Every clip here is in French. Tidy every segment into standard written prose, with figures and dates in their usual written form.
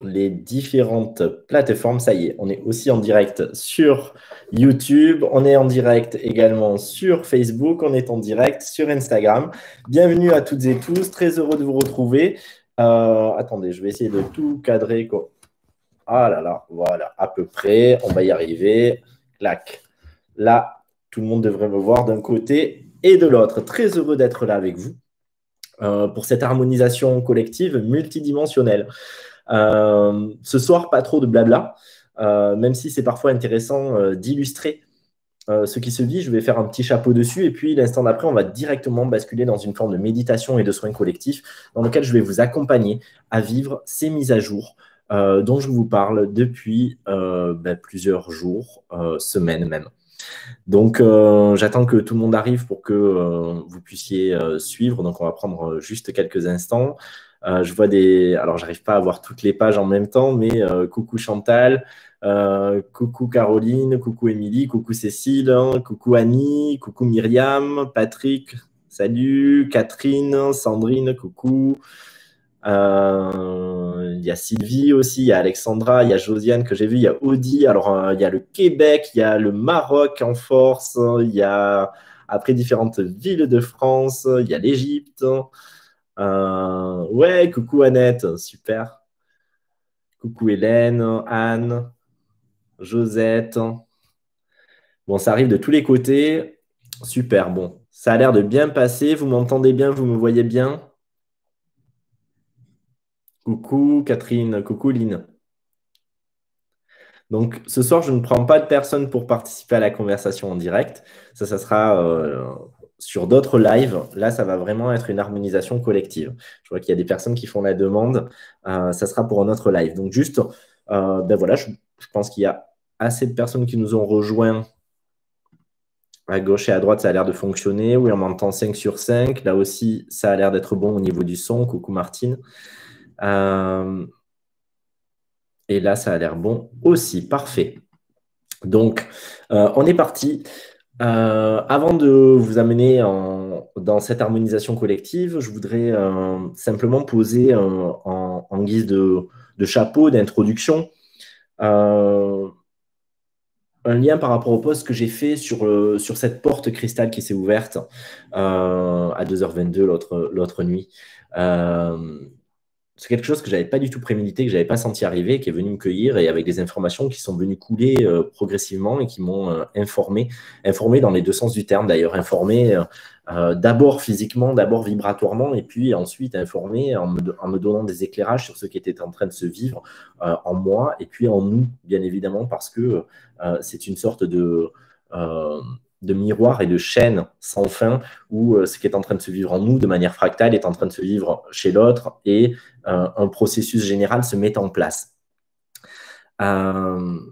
les différentes plateformes. Ça y est, on est aussi en direct sur YouTube, on est en direct également sur Facebook, on est en direct sur Instagram. Bienvenue à toutes et tous, très heureux de vous retrouver. Attendez, je vais essayer de tout cadrer. Ah là là, voilà, à peu près, on va y arriver. Clac. Là, tout le monde devrait me voir d'un côté et de l'autre. Très heureux d'être là avec vous pour cette harmonisation collective multidimensionnelle. Ce soir, pas trop de blabla, même si c'est parfois intéressant d'illustrer ce qui se vit. Je vais faire un petit chapeau dessus et puis l'instant d'après, on va directement basculer dans une forme de méditation et de soins collectifs dans lequel je vais vous accompagner à vivre ces mises à jour dont je vous parle depuis plusieurs jours, semaines même. Donc, j'attends que tout le monde arrive pour que vous puissiez suivre. Donc, on va prendre juste quelques instants. Je vois des… Alors, j'arrive pas à voir toutes les pages en même temps, mais coucou Chantal, coucou Caroline, coucou Émilie, coucou Cécile, coucou Annie, coucou Myriam, Patrick, salut, Catherine, Sandrine, coucou. Il y a Sylvie aussi, il y a Alexandra, il y a Josiane que j'ai vu, il y a Audi, alors il y a le Québec, il y a le Maroc en force, il y a après différentes villes de France, il y a l'Égypte. Ouais, coucou Annette, super. Coucou Hélène, Anne, Josette. Bon, ça arrive de tous les côtés. Super, bon. Ça a l'air de bien passer. Vous m'entendez bien, vous me voyez bien? Coucou Catherine, coucou Lynn. Donc, ce soir, je ne prends pas de personne pour participer à la conversation en direct. Ça sera sur d'autres lives. Là, ça va vraiment être une harmonisation collective. Je vois qu'il y a des personnes qui font la demande. Ça sera pour un autre live. Donc, juste, voilà, je pense qu'il y a assez de personnes qui nous ont rejoints à gauche et à droite. Ça a l'air de fonctionner. Oui, on m'entend 5 sur 5. Là aussi, ça a l'air d'être bon au niveau du son. Coucou Martine. Et là, ça a l'air bon aussi. Parfait. Donc, on est parti. Avant de vous amener dans cette harmonisation collective, je voudrais simplement poser en guise de chapeau, d'introduction, un lien par rapport au post que j'ai fait sur cette porte cristal qui s'est ouverte à 2h22 l'autre nuit. C'est quelque chose que je n'avais pas du tout prémédité, que je n'avais pas senti arriver, qui est venu me cueillir et avec des informations qui sont venues couler progressivement et qui m'ont informé dans les deux sens du terme d'ailleurs, informé d'abord physiquement, d'abord vibratoirement et puis ensuite informé en me donnant des éclairages sur ce qui était en train de se vivre en moi et puis en nous, bien évidemment, parce que c'est une sorte de miroir et de chaîne sans fin où ce qui est en train de se vivre en nous de manière fractale est en train de se vivre chez l'autre et un processus général se met en place. Je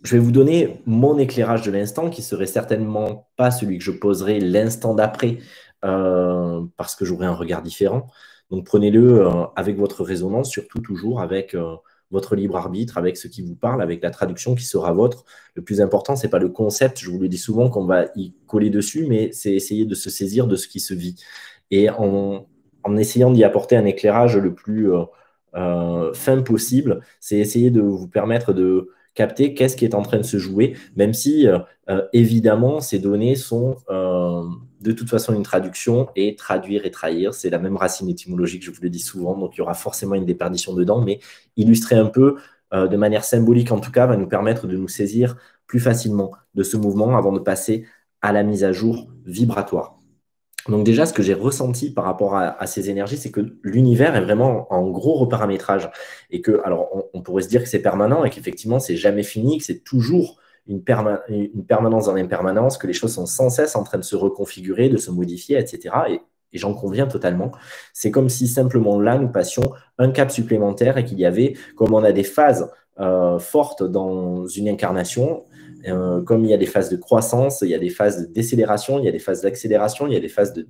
vais vous donner mon éclairage de l'instant qui serait certainement pas celui que je poserai l'instant d'après parce que j'aurai un regard différent. Donc prenez-le avec votre résonance, surtout toujours avec votre libre arbitre, avec ce qui vous parle, avec la traduction qui sera vôtre. Le plus important, ce n'est pas le concept, je vous le dis souvent qu'on va y coller dessus, mais c'est essayer de se saisir de ce qui se vit. Et en essayant d'y apporter un éclairage le plus fin possible, c'est essayer de vous permettre de capter qu'est-ce qui est en train de se jouer, même si évidemment ces données sont de toute façon une traduction et traduire et trahir, c'est la même racine étymologique, je vous le dis souvent, donc il y aura forcément une déperdition dedans, mais illustrer un peu de manière symbolique en tout cas va nous permettre de nous saisir plus facilement de ce mouvement avant de passer à la mise à jour vibratoire. Donc déjà, ce que j'ai ressenti par rapport à ces énergies, c'est que l'univers est vraiment en gros reparamétrage. Et que, alors, on pourrait se dire que c'est permanent et qu'effectivement, c'est jamais fini, que c'est toujours une permanence dans l'impermanence, que les choses sont sans cesse en train de se reconfigurer, de se modifier, etc. Et j'en conviens totalement. C'est comme si simplement là, nous passions un cap supplémentaire et qu'il y avait, comme on a des phases fortes dans une incarnation, comme il y a des phases de croissance, il y a des phases de décélération, il y a des phases d'accélération, il y a des phases de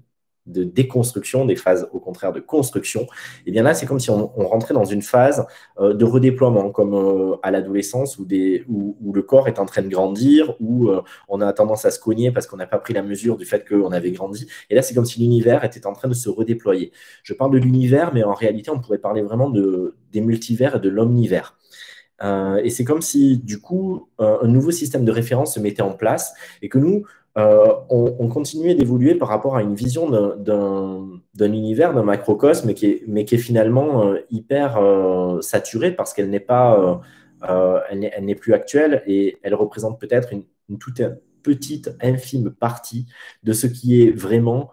de déconstruction, des phases au contraire de construction. Et bien là, c'est comme si on rentrait dans une phase de redéploiement, comme à l'adolescence où le corps est en train de grandir, où on a tendance à se cogner parce qu'on n'a pas pris la mesure du fait qu'on avait grandi. Et là, c'est comme si l'univers était en train de se redéployer. Je parle de l'univers, mais en réalité, on pourrait parler vraiment des multivers et de l'omnivers. Et c'est comme si, du coup, un nouveau système de référence se mettait en place et que nous, on continuait d'évoluer par rapport à une vision d'un univers, d'un macrocosme, mais qui est finalement hyper saturé parce qu'elle n'est pas, elle n'est plus actuelle et elle représente peut-être une toute petite, infime partie de ce qui est vraiment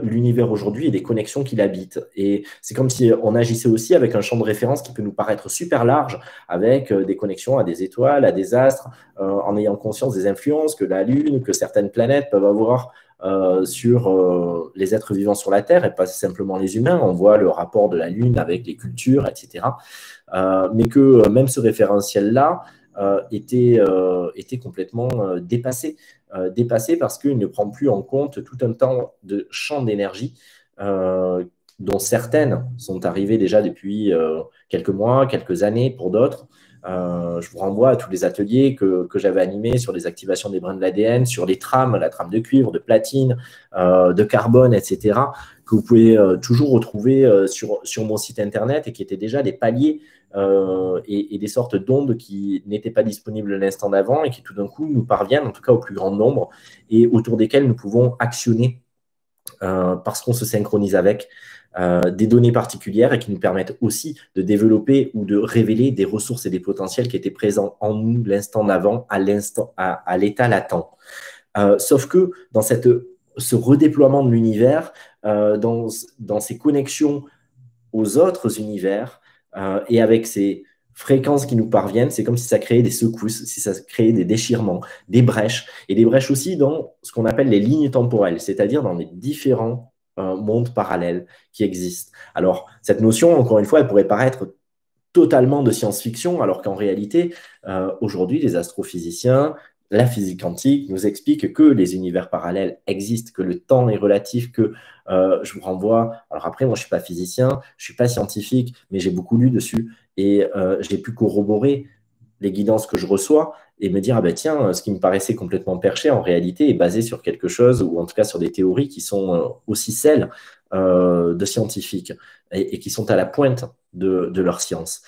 l'univers aujourd'hui et des connexions qu'il habite. Et c'est comme si on agissait aussi avec un champ de référence qui peut nous paraître super large, avec des connexions à des étoiles, à des astres, en ayant conscience des influences que la Lune, que certaines planètes peuvent avoir sur les êtres vivants sur la Terre, et pas simplement les humains. On voit le rapport de la Lune avec les cultures, etc. Mais que même ce référentiel-là était complètement dépassé parce qu'il ne prend plus en compte tout un temps de champs d'énergie dont certaines sont arrivées déjà depuis quelques mois, quelques années pour d'autres. Je vous renvoie à tous les ateliers que j'avais animés sur les activations des brins de l'ADN, sur les trames, la trame de cuivre, de platine, de carbone, etc., que vous pouvez toujours retrouver sur mon site internet et qui étaient déjà des paliers et des sortes d'ondes qui n'étaient pas disponibles l'instant d'avant et qui tout d'un coup nous parviennent, en tout cas au plus grand nombre, et autour desquels nous pouvons actionner parce qu'on se synchronise avec des données particulières et qui nous permettent aussi de développer ou de révéler des ressources et des potentiels qui étaient présents en nous l'instant d'avant à l'état latent. Sauf que dans ce redéploiement de l'univers, dans ces connexions aux autres univers et avec ces fréquences qui nous parviennent, c'est comme si ça créait des secousses, si ça créait des déchirements, des brèches, et des brèches aussi dans ce qu'on appelle les lignes temporelles, c'est-à-dire dans les différents mondes parallèles qui existent. Alors, cette notion, encore une fois, elle pourrait paraître totalement de science-fiction, alors qu'en réalité, aujourd'hui, les astrophysiciens, la physique quantique nous expliquent que les univers parallèles existent, que le temps est relatif, que je vous renvoie. Alors après, moi, je ne suis pas physicien, je ne suis pas scientifique, mais j'ai beaucoup lu dessus et j'ai pu corroborer les guidances que je reçois et me dire, ah ben tiens, ce qui me paraissait complètement perché, en réalité, est basé sur quelque chose, ou en tout cas sur des théories qui sont aussi celles de scientifiques et qui sont à la pointe de leur science.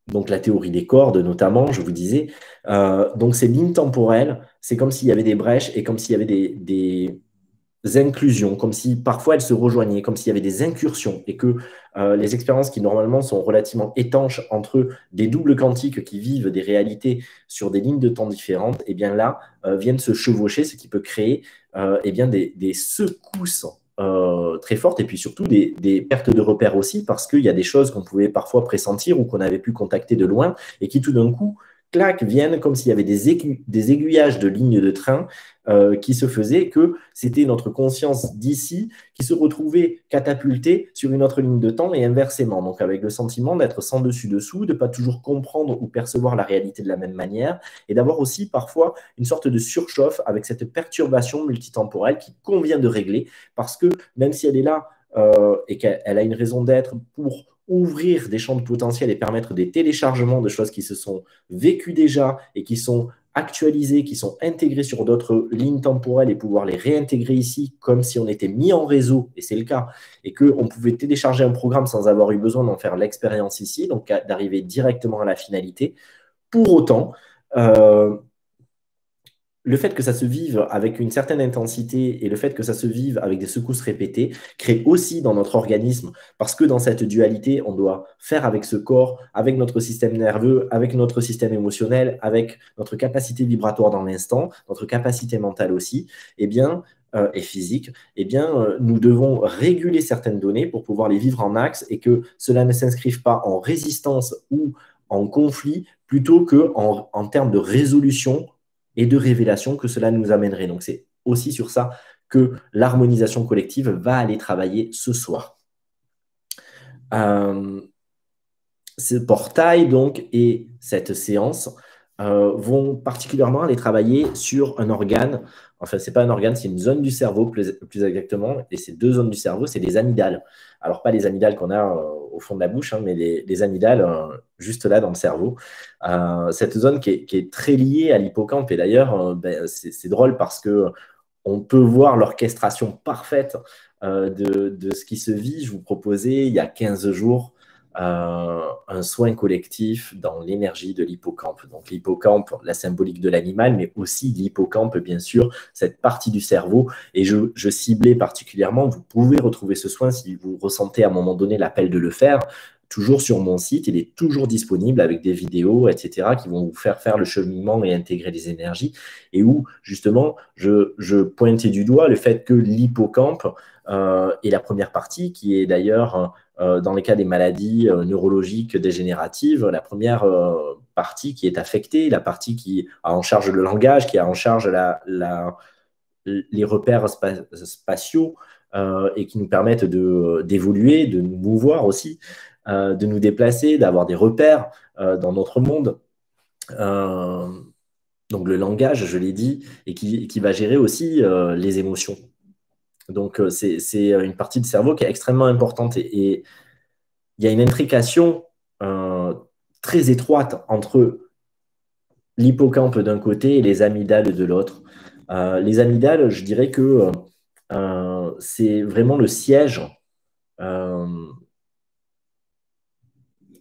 Donc la théorie des cordes notamment, je vous disais. Donc ces lignes temporelles, c'est comme s'il y avait des brèches et comme s'il y avait des inclusions, comme si parfois elles se rejoignaient, comme s'il y avait des incursions et que les expériences qui normalement sont relativement étanches entre des doubles quantiques qui vivent des réalités sur des lignes de temps différentes, et bien là viennent se chevaucher, ce qui peut créer eh bien des secousses très fortes et puis surtout des pertes de repères aussi parce qu'il y a des choses qu'on pouvait parfois pressentir ou qu'on avait pu contacter de loin et qui tout d'un coup, clac, viennent comme s'il y avait des aiguillages de lignes de train qui se faisaient, que c'était notre conscience d'ici qui se retrouvait catapultée sur une autre ligne de temps et inversement. Donc avec le sentiment d'être sans dessus-dessous, de ne pas toujours comprendre ou percevoir la réalité de la même manière et d'avoir aussi parfois une sorte de surchauffe avec cette perturbation multitemporelle qui convient de régler parce que même si elle est là et qu'elle a une raison d'être pour ouvrir des champs de potentiel et permettre des téléchargements de choses qui se sont vécues déjà et qui sont actualisées, qui sont intégrées sur d'autres lignes temporelles et pouvoir les réintégrer ici comme si on était mis en réseau, et c'est le cas, et qu'on pouvait télécharger un programme sans avoir eu besoin d'en faire l'expérience ici, donc d'arriver directement à la finalité. Pour autant, le fait que ça se vive avec une certaine intensité et le fait que ça se vive avec des secousses répétées crée aussi dans notre organisme, parce que dans cette dualité, on doit faire avec ce corps, avec notre système nerveux, avec notre système émotionnel, avec notre capacité vibratoire dans l'instant, notre capacité mentale aussi, eh bien, et physique, eh bien, nous devons réguler certaines données pour pouvoir les vivre en axe et que cela ne s'inscrive pas en résistance ou en conflit, plutôt qu'en termes de résolution et de révélation que cela nous amènerait. Donc, c'est aussi sur ça que l'harmonisation collective va aller travailler ce soir. Ce portail, donc, et cette séance vont particulièrement aller travailler sur un organe. Enfin, ce n'est pas un organe, c'est une zone du cerveau, plus exactement. Et ces deux zones du cerveau, c'est les amygdales. Alors, pas les amygdales qu'on a au fond de la bouche, hein, mais les amygdales juste là dans le cerveau. Cette zone qui est très liée à l'hippocampe. Et d'ailleurs, c'est drôle parce que on peut voir l'orchestration parfaite de ce qui se vit. Je vous proposais il y a 15 jours un soin collectif dans l'énergie de l'hippocampe. Donc l'hippocampe, la symbolique de l'animal, mais aussi l'hippocampe, bien sûr, cette partie du cerveau. Et je ciblais particulièrement, vous pouvez retrouver ce soin si vous ressentez à un moment donné l'appel de le faire, toujours sur mon site, il est toujours disponible avec des vidéos, etc., qui vont vous faire le cheminement et intégrer les énergies, et où, justement, je pointais du doigt le fait que l'hippocampe est la première partie, qui est d'ailleurs, dans les cas des maladies neurologiques dégénératives, la première partie qui est affectée, la partie qui a en charge le langage, qui a en charge les repères spatiaux, et qui nous permettent d'évoluer, de nous mouvoir aussi, de nous déplacer, d'avoir des repères dans notre monde. Donc le langage, je l'ai dit, et qui va gérer aussi les émotions. Donc c'est une partie du cerveau qui est extrêmement importante, et il y a une intrication très étroite entre l'hippocampe d'un côté et les amygdales de l'autre. Les amygdales, je dirais que c'est vraiment le siège.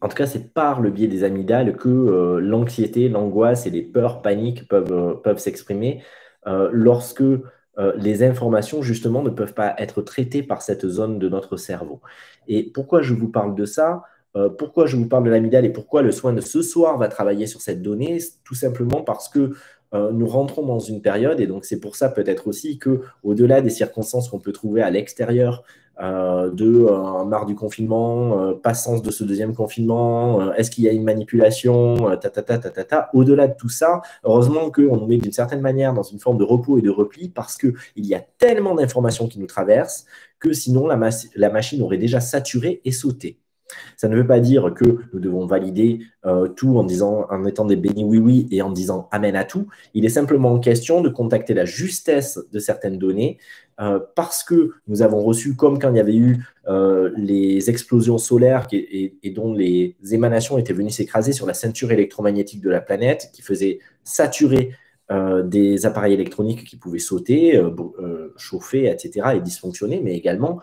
En tout cas, c'est par le biais des amygdales que l'anxiété, l'angoisse et les peurs, paniques peuvent s'exprimer lorsque les informations, justement, ne peuvent pas être traitées par cette zone de notre cerveau. Et pourquoi je vous parle de ça? Pourquoi je vous parle de l'amygdale et pourquoi le soin de ce soir va travailler sur cette donnée? Tout simplement parce que nous rentrons dans une période, et donc c'est pour ça peut-être aussi qu'au-delà des circonstances qu'on peut trouver à l'extérieur, marre du confinement, pas sens de ce deuxième confinement, est-ce qu'il y a une manipulation, au-delà de tout ça, heureusement qu'on nous met d'une certaine manière dans une forme de repos et de repli, parce qu'il y a tellement d'informations qui nous traversent que sinon la machine aurait déjà saturé et sauté. Ça ne veut pas dire que nous devons valider tout en étant des bénis oui-oui et en disant amen à tout. Il est simplement question de contacter la justesse de certaines données parce que nous avons reçu, comme quand il y avait eu les explosions solaires et dont les émanations étaient venues s'écraser sur la ceinture électromagnétique de la planète, qui faisait saturer des appareils électroniques qui pouvaient sauter, chauffer, etc., et dysfonctionner, mais également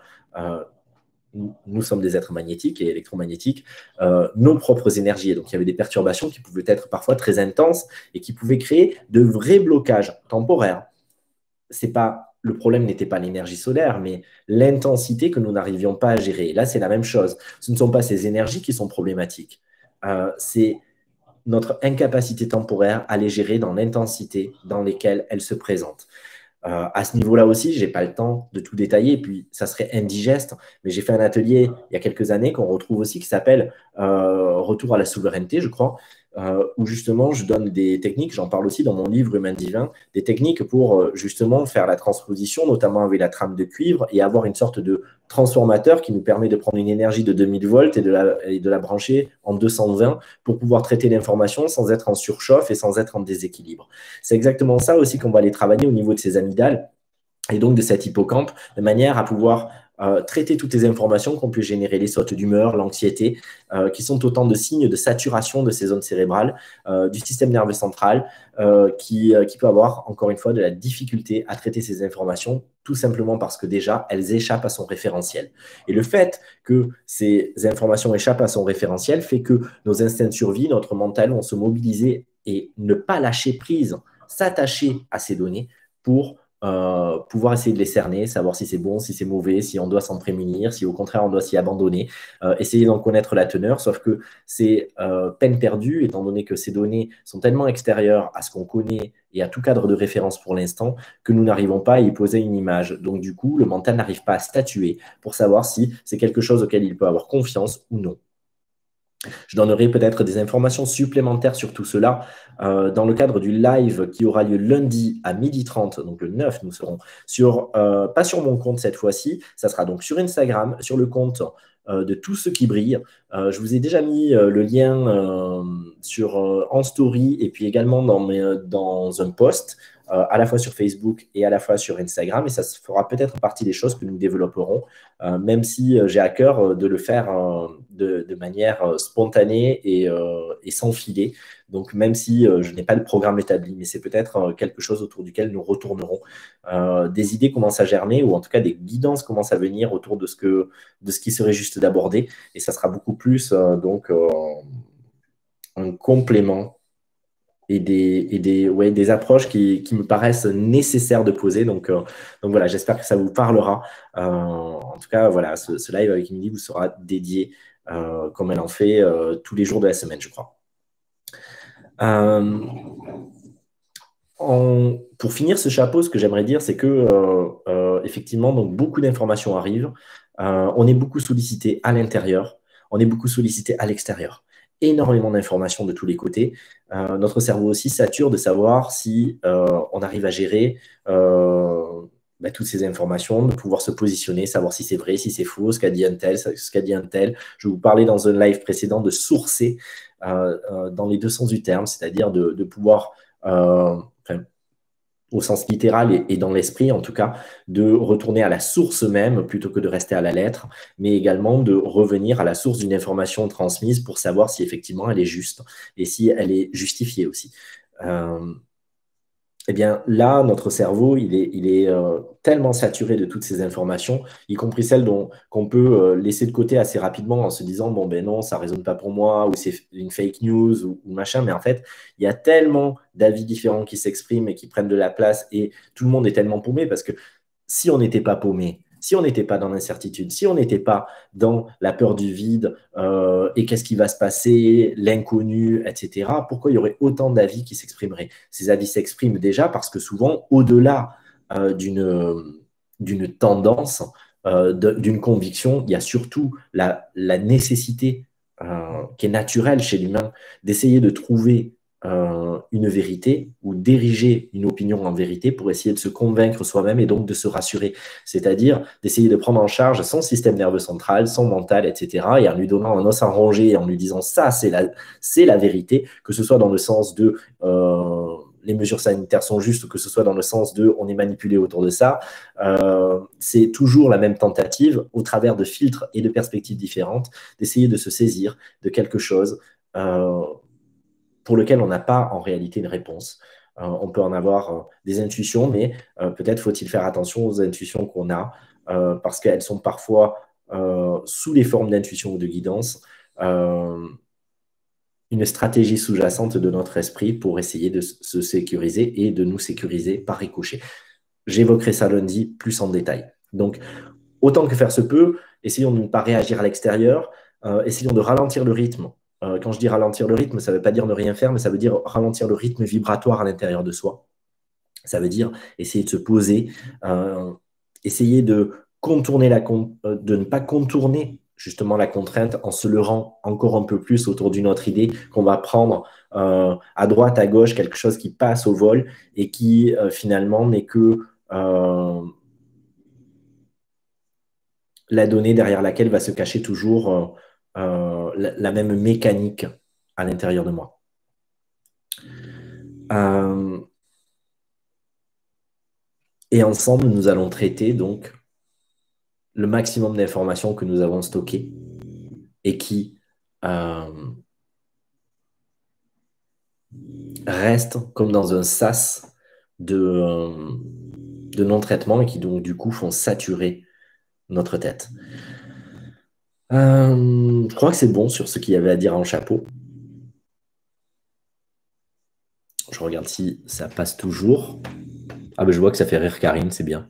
nous sommes des êtres magnétiques et électromagnétiques, nos propres énergies. Et donc, il y avait des perturbations qui pouvaient être parfois très intenses et qui pouvaient créer de vrais blocages temporaires. Le problème n'était pas l'énergie solaire, mais l'intensité que nous n'arrivions pas à gérer. Et là, c'est la même chose. Ce ne sont pas ces énergies qui sont problématiques. C'est notre incapacité temporaire à les gérer dans l'intensité dans laquelle elles se présentent. À ce niveau-là aussi, je n'ai pas le temps de tout détailler, puis ça serait indigeste, mais j'ai fait un atelier il y a quelques années qu'on retrouve aussi qui s'appelle Retour à la souveraineté, je crois, où justement je donne des techniques, j'en parle aussi dans mon livre Humain Divin, des techniques pour justement faire la transposition, notamment avec la trame de cuivre, et avoir une sorte de transformateur qui nous permet de prendre une énergie de 2000 volts et de la brancher en 220 pour pouvoir traiter l'information sans être en surchauffe et sans être en déséquilibre. C'est exactement ça aussi qu'on va aller travailler au niveau de ces amygdales et donc de cet hippocampe, de manière à pouvoir traiter toutes les informations qu'on peut générer, les sautes d'humeur, l'anxiété, qui sont autant de signes de saturation de ces zones cérébrales, du système nerveux central, qui peut avoir, encore une fois, de la difficulté à traiter ces informations, tout simplement parce que déjà, elles échappent à son référentiel. Et le fait que ces informations échappent à son référentiel fait que nos instincts de survie, notre mental, vont se mobiliser et ne pas lâcher prise, s'attacher à ces données pour pouvoir essayer de les cerner, savoir si c'est bon, si c'est mauvais, si on doit s'en prémunir, si au contraire on doit s'y abandonner, essayer d'en connaître la teneur, sauf que c'est peine perdue, étant donné que ces données sont tellement extérieures à ce qu'on connaît et à tout cadre de référence pour l'instant, que nous n'arrivons pas à y poser une image. Donc du coup, le mental n'arrive pas à statuer pour savoir si c'est quelque chose auquel il peut avoir confiance ou non. Je donnerai peut-être des informations supplémentaires sur tout cela dans le cadre du live qui aura lieu lundi à 12h30, donc le 9, nous serons pas sur mon compte cette fois-ci, ça sera donc sur Instagram, sur le compte de tout ce qui brille. Je vous ai déjà mis le lien en story et puis également dans un post, à la fois sur Facebook et à la fois sur Instagram. Et ça fera peut-être partie des choses que nous développerons, même si j'ai à cœur de le faire de manière spontanée et sans filet. Donc, même si je n'ai pas le programme établi, mais c'est peut-être quelque chose autour duquel nous retournerons. Des idées commencent à germer, ou en tout cas des guidances commencent à venir autour de ce qui serait juste d'aborder. Et ça sera beaucoup plus un complément et des approches qui me paraissent nécessaires de poser. Donc voilà, j'espère que ça vous parlera. En tout cas, voilà, ce live avec Émilie vous sera dédié, comme elle en fait tous les jours de la semaine, je crois. Pour finir ce chapeau, ce que j'aimerais dire, c'est que effectivement, donc beaucoup d'informations arrivent. On est beaucoup sollicité à l'intérieur, on est beaucoup sollicité à l'extérieur. Énormément d'informations de tous les côtés. Notre cerveau aussi sature de savoir si on arrive à gérer toutes ces informations, de pouvoir se positionner, savoir si c'est vrai, si c'est faux, ce qu'a dit un tel, ce qu'a dit un tel. Je vous parlais dans un live précédent de sourcer dans les deux sens du terme, c'est-à-dire de pouvoir au sens littéral et dans l'esprit en tout cas, de retourner à la source même plutôt que de rester à la lettre, mais également de revenir à la source d'une information transmise pour savoir si effectivement elle est juste et si elle est justifiée aussi. Eh bien là, notre cerveau, il est tellement saturé de toutes ces informations, y compris celles qu'on peut laisser de côté assez rapidement en se disant, bon ben non, ça ne résonne pas pour moi, ou c'est une fake news, ou machin, mais en fait, il y a tellement d'avis différents qui s'expriment et qui prennent de la place, et tout le monde est tellement paumé, parce que si on n'était pas paumé, si on n'était pas dans l'incertitude, si on n'était pas dans la peur du vide, et qu'est-ce qui va se passer, l'inconnu, etc., pourquoi il y aurait autant d'avis qui s'exprimeraient? Ces avis s'expriment déjà parce que souvent, au-delà d'une tendance, d'une conviction, il y a surtout la nécessité qui est naturelle chez l'humain d'essayer de trouver une vérité ou d'ériger une opinion en vérité pour essayer de se convaincre soi-même et donc de se rassurer. C'est-à-dire d'essayer de prendre en charge son système nerveux central, son mental, etc. et en lui donnant un os à ronger et en lui disant ça, c'est la vérité, que ce soit dans le sens de les mesures sanitaires sont justes, ou que ce soit dans le sens de on est manipulé autour de ça. C'est toujours la même tentative, au travers de filtres et de perspectives différentes, d'essayer de se saisir de quelque chose pour lequel on n'a pas en réalité une réponse. On peut en avoir des intuitions, mais peut-être faut-il faire attention aux intuitions qu'on a, parce qu'elles sont parfois sous les formes d'intuition ou de guidance, une stratégie sous-jacente de notre esprit pour essayer de se sécuriser et de nous sécuriser par ricochet. J'évoquerai ça lundi plus en détail. Donc, autant que faire se peut, essayons de ne pas réagir à l'extérieur, essayons de ralentir le rythme. Quand je dis ralentir le rythme, ça ne veut pas dire ne rien faire, mais ça veut dire ralentir le rythme vibratoire à l'intérieur de soi. Ça veut dire essayer de se poser, essayer de de ne pas contourner justement la contrainte en se leurrant encore un peu plus autour d'une autre idée qu'on va prendre à droite, à gauche, quelque chose qui passe au vol et qui finalement n'est que la donnée derrière laquelle va se cacher toujours la même mécanique à l'intérieur de moi. Et ensemble, nous allons traiter donc le maximum d'informations que nous avons stockées et qui restent comme dans un sas de non-traitement et qui donc du coup font saturer notre tête. Je crois que c'est bon sur ce qu'il y avait à dire en chapeau. Je regarde si ça passe toujours. Ah ben je vois que ça fait rire Karine, c'est bien.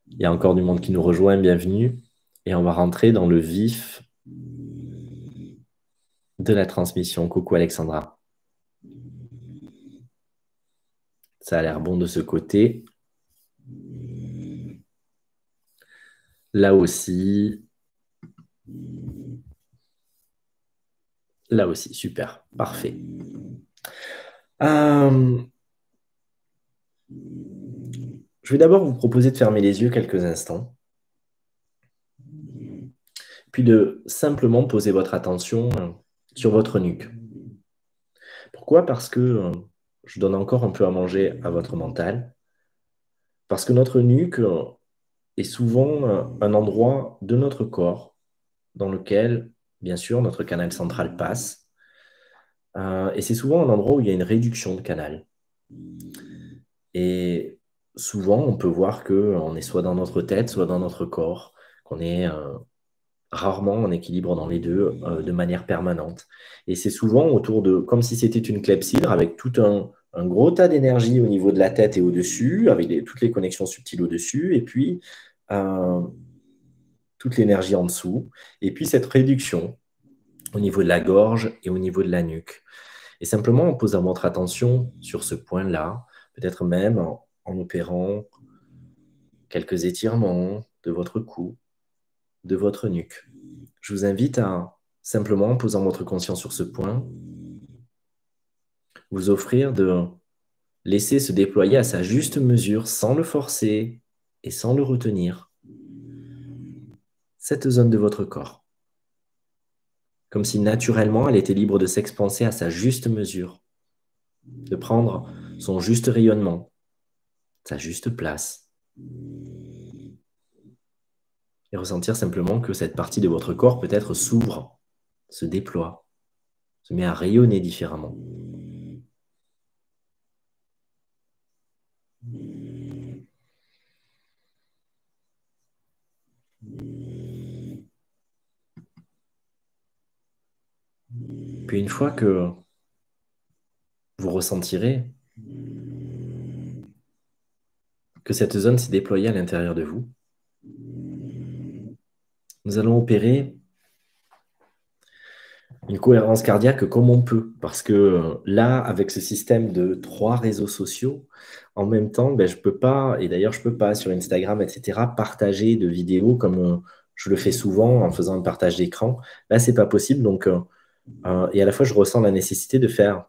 Il y a encore du monde qui nous rejoint, bienvenue. Et on va rentrer dans le vif de la transmission. Coucou Alexandra. Ça a l'air bon de ce côté. Là aussi. Là aussi, super, parfait. Je vais d'abord vous proposer de fermer les yeux quelques instants. puis de simplement poser votre attention sur votre nuque. Pourquoi? Parce que je donne encore un peu à manger à votre mental. Parce que notre nuque est souvent un endroit de notre corps dans lequel, bien sûr, notre canal central passe. Et c'est souvent un endroit où il y a une réduction de canal. Et souvent, on peut voir qu'on est soit dans notre tête, soit dans notre corps, qu'on est rarement en équilibre dans les deux de manière permanente. Et c'est souvent autour de, comme si c'était une clepsydre avec tout un gros tas d'énergie au niveau de la tête et au-dessus, avec toutes les connexions subtiles au-dessus, et puis euh, toute l'énergie en dessous, et puis cette réduction au niveau de la gorge et au niveau de la nuque. Et simplement en posant votre attention sur ce point-là, peut-être même en opérant quelques étirements de votre cou, de votre nuque. Je vous invite à, simplement en posant votre conscience sur ce point, vous offrir de laisser se déployer à sa juste mesure, sans le forcer et sans le retenir, cette zone de votre corps. Comme si naturellement elle était libre de s'expanser à sa juste mesure, de prendre son juste rayonnement, sa juste place. Et ressentir simplement que cette partie de votre corps peut-être s'ouvre, se déploie, se met à rayonner différemment. Puis une fois que vous ressentirez que cette zone s'est déployée à l'intérieur de vous, nous allons opérer une cohérence cardiaque comme on peut. Parce que là, avec ce système de 3 réseaux sociaux, en même temps, je ne peux pas, et d'ailleurs je ne peux pas sur Instagram, etc., partager de vidéos comme je le fais souvent en faisant un partage d'écran. Là, ce n'est pas possible. Donc, et à la fois, je ressens la nécessité de faire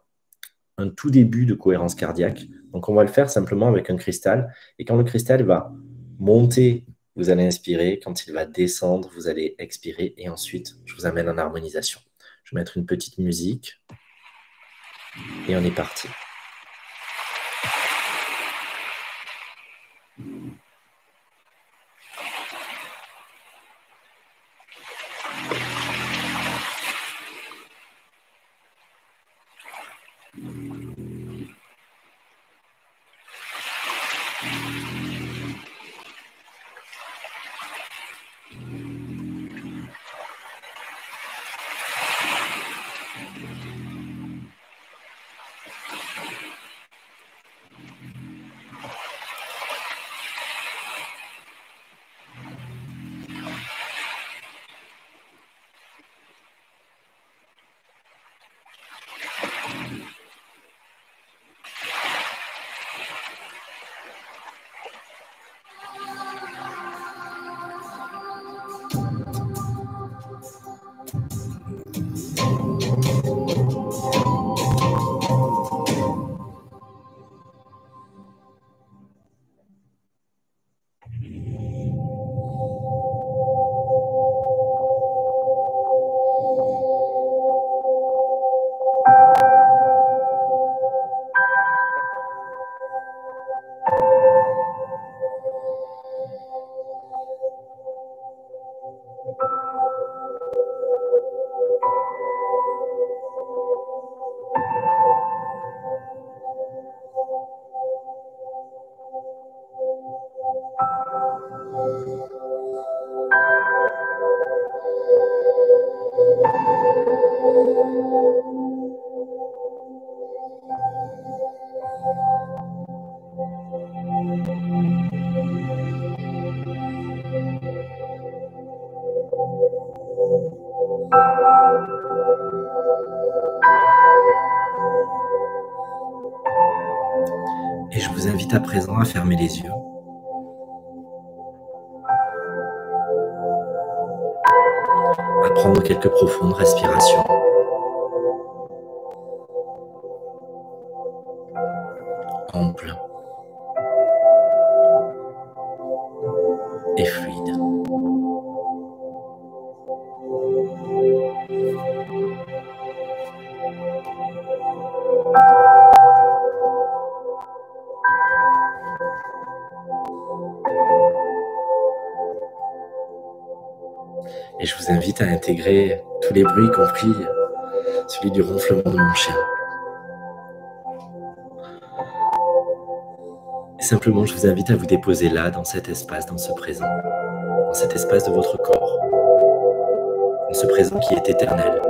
un tout début de cohérence cardiaque. Donc, on va le faire simplement avec un cristal. Et quand le cristal va monter, vous allez inspirer. Quand il va descendre, vous allez expirer. Et ensuite, je vous amène en harmonisation. Je vais mettre une petite musique. Et on est parti. Et je vous invite à présent à fermer les yeux. À prendre quelques profondes respirations. Amples et fluides. t'invite à intégrer tous les bruits, y compris celui du ronflement de mon chien. Et simplement, je vous invite à vous déposer là, dans cet espace, dans ce présent, dans cet espace de votre corps, dans ce présent qui est éternel,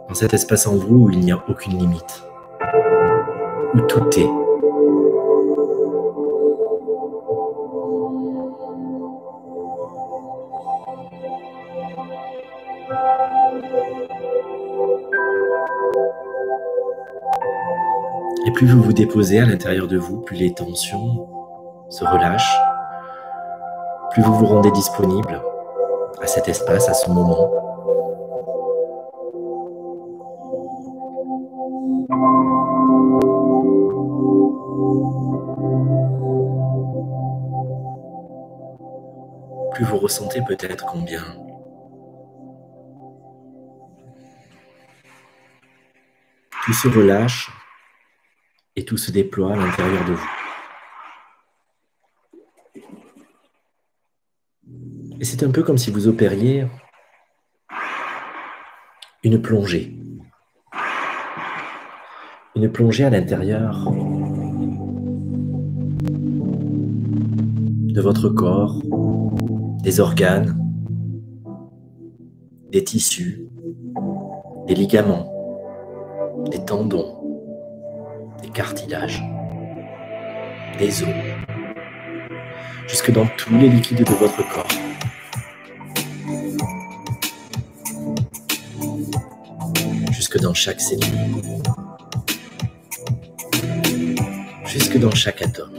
dans cet espace en vous où il n'y a aucune limite, où tout est. Et plus vous vous déposez à l'intérieur de vous, plus les tensions se relâchent, plus vous vous rendez disponible à cet espace, à ce moment. Plus vous ressentez peut-être combien tout se relâche et tout se déploie à l'intérieur de vous. Et c'est un peu comme si vous opériez une plongée. Une plongée à l'intérieur de votre corps, des organes, des tissus, des ligaments, des tendons, des cartilages, des os, jusque dans tous les liquides de votre corps. Jusque dans chaque cellule, jusque dans chaque atome.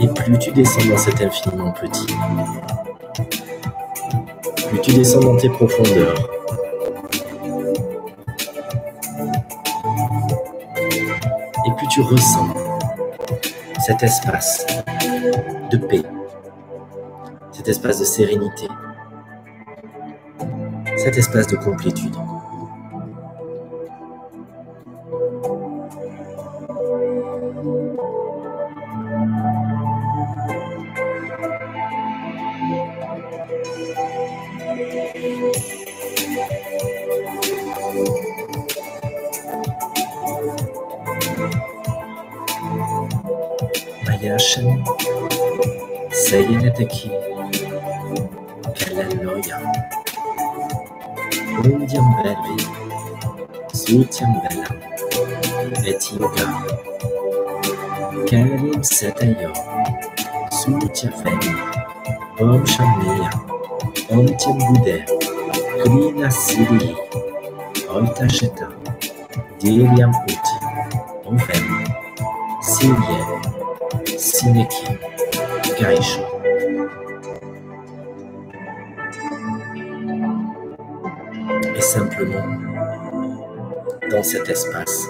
Et plus tu descends dans cet infiniment petit, plus tu descends dans tes profondeurs, et plus tu ressens cet espace de paix, cet espace de sérénité, cet espace de complétude. Mayashan, Sayenateki, Kalaloya, Undiam Belvi, Sutiam Bella, Et Yoga, Kalim Satayo, Sutia Feni, Om Shamia, Om Tiam Bude, Krina Siri, Oita Sheta, Diriam Uti, Oven, Sirien, Sineki, Gaisha. Et simplement, dans cet espace,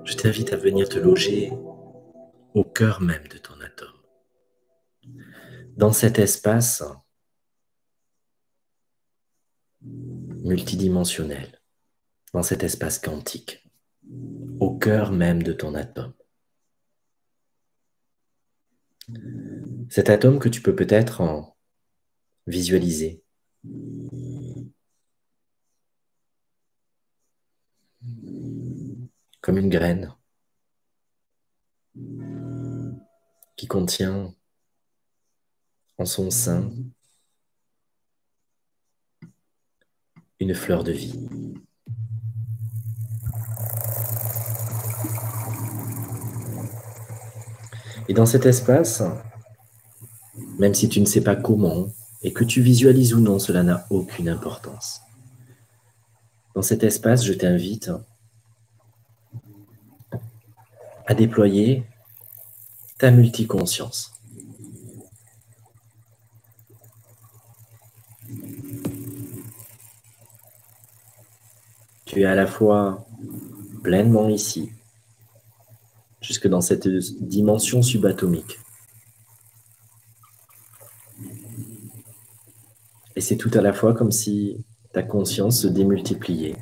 je t'invite à venir te loger au cœur même de ton atome. Dans cet espace multidimensionnel, dans cet espace quantique, au cœur même de ton atome. Cet atome que tu peux peut-être visualiser comme une graine qui contient en son sein une fleur de vie. Et dans cet espace, même si tu ne sais pas comment et que tu visualises ou non, cela n'a aucune importance. Dans cet espace, je t'invite à déployer ta multiconscience. Tu es à la fois pleinement ici, jusque dans cette dimension subatomique. Et c'est tout à la fois comme si ta conscience se démultipliait,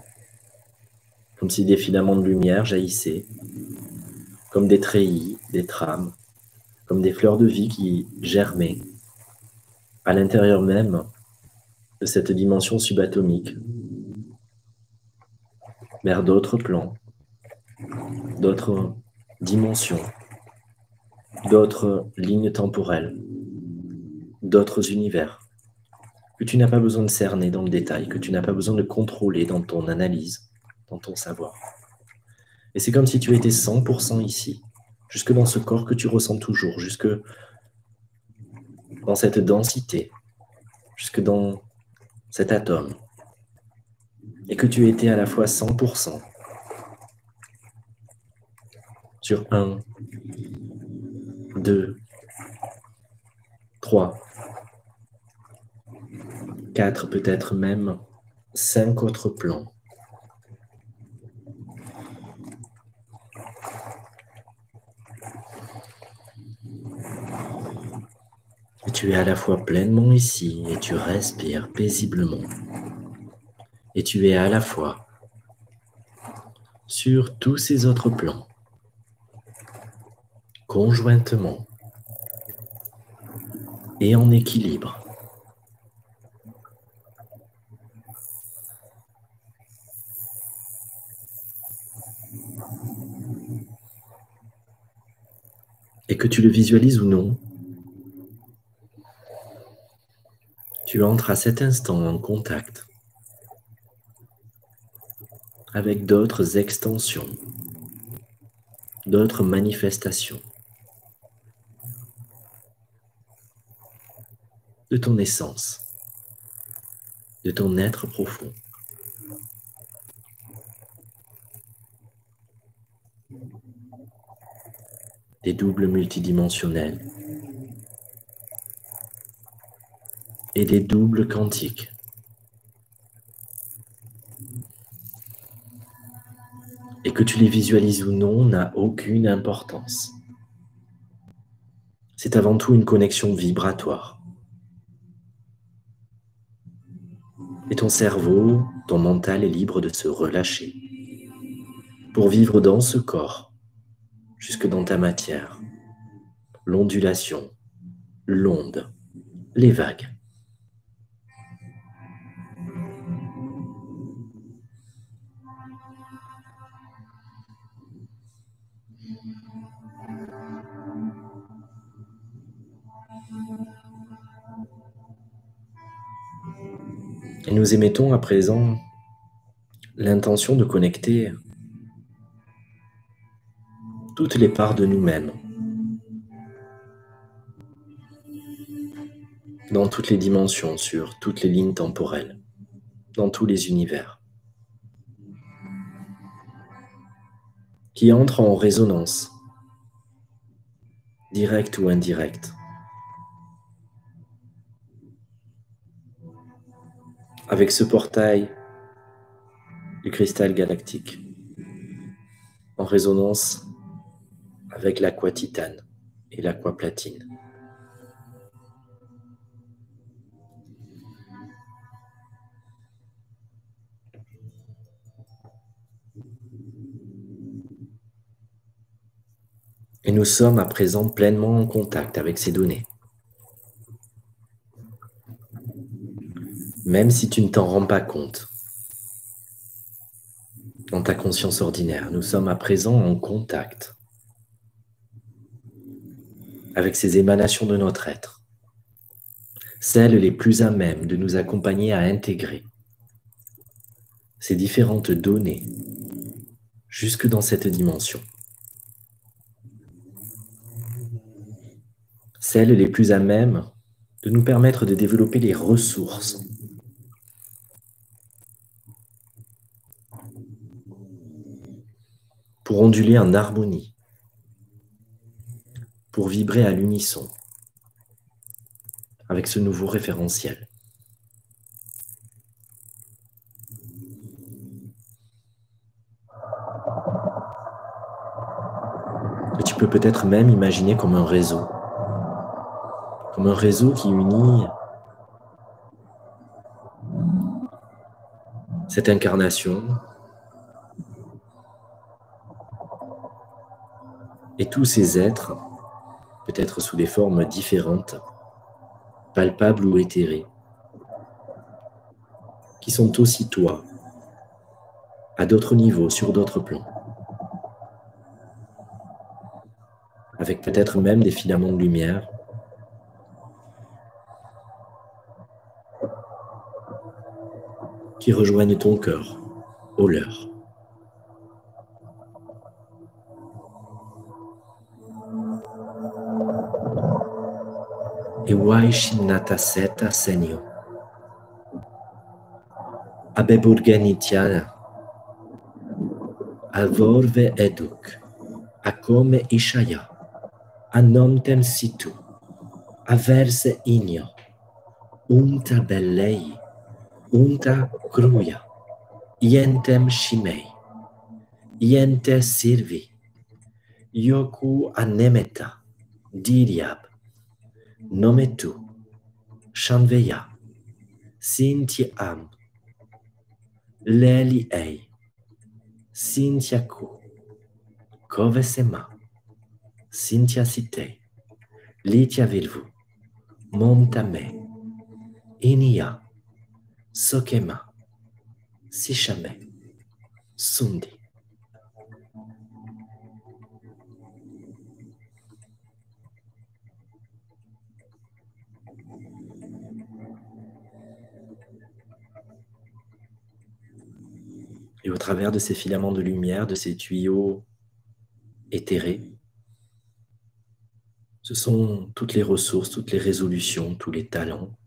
comme si des filaments de lumière jaillissaient, comme des treillis, des trames, comme des fleurs de vie qui germaient à l'intérieur même de cette dimension subatomique, vers d'autres plans, d'autres dimensions, d'autres lignes temporelles, d'autres univers, que tu n'as pas besoin de cerner dans le détail, que tu n'as pas besoin de contrôler dans ton analyse, dans ton savoir. Et c'est comme si tu étais 100% ici, jusque dans ce corps que tu ressens toujours, jusque dans cette densité, jusque dans cet atome, et que tu étais à la fois 100% sur 1, 2, 3, 4, peut-être même 5 autres plans. Et tu es à la fois pleinement ici et tu respires paisiblement. Et tu es à la fois sur tous ces autres plans, conjointement et en équilibre. Et que tu le visualises ou non, tu entres à cet instant en contact avec d'autres extensions, d'autres manifestations de ton essence, de ton être profond. Des doubles multidimensionnels et des doubles quantiques. Et que tu les visualises ou non n'a aucune importance. C'est avant tout une connexion vibratoire. Et ton cerveau, ton mental est libre de se relâcher pour vivre dans ce corps, jusque dans ta matière, l'ondulation, l'onde, les vagues. Et nous émettons à présent l'intention de connecter toutes les parts de nous-mêmes, dans toutes les dimensions, sur toutes les lignes temporelles, dans tous les univers, qui entrent en résonance, directe ou indirecte, avec ce portail du cristal galactique, en résonance avec l'aquatitane et l'aquaplatine. Et nous sommes à présent pleinement en contact avec ces données. Même si tu ne t'en rends pas compte, dans ta conscience ordinaire, nous sommes à présent en contact avec ces émanations de notre être, celles les plus à même de nous accompagner à intégrer ces différentes données jusque dans cette dimension. Celles les plus à même de nous permettre de développer les ressources pour onduler en harmonie, pour vibrer à l'unisson avec ce nouveau référentiel. peut-être même imaginer comme un réseau qui unit cette incarnation et tous ces êtres, peut-être sous des formes différentes, palpables ou éthérées, qui sont aussi toi, à d'autres niveaux, sur d'autres plans, avec peut-être même des filaments de lumière qui rejoignent ton cœur au leur. E wai shinnata seta senyo, abeburgenitiana, alvorve eduk, acome ishaya, anomtem situ, averse igno, unta bellei, unta cruia, ientem shimei, iente sirvi, yoku anemeta, diriab, nometu, shanveya, sinti am, leli ei, sintiaku, kovesema, sintia site, litia vilvu, montame, inia, sokema, sishame, sundi. Et au travers de ces filaments de lumière, de ces tuyaux éthérés, ce sont toutes les ressources, toutes les résolutions, tous les talents,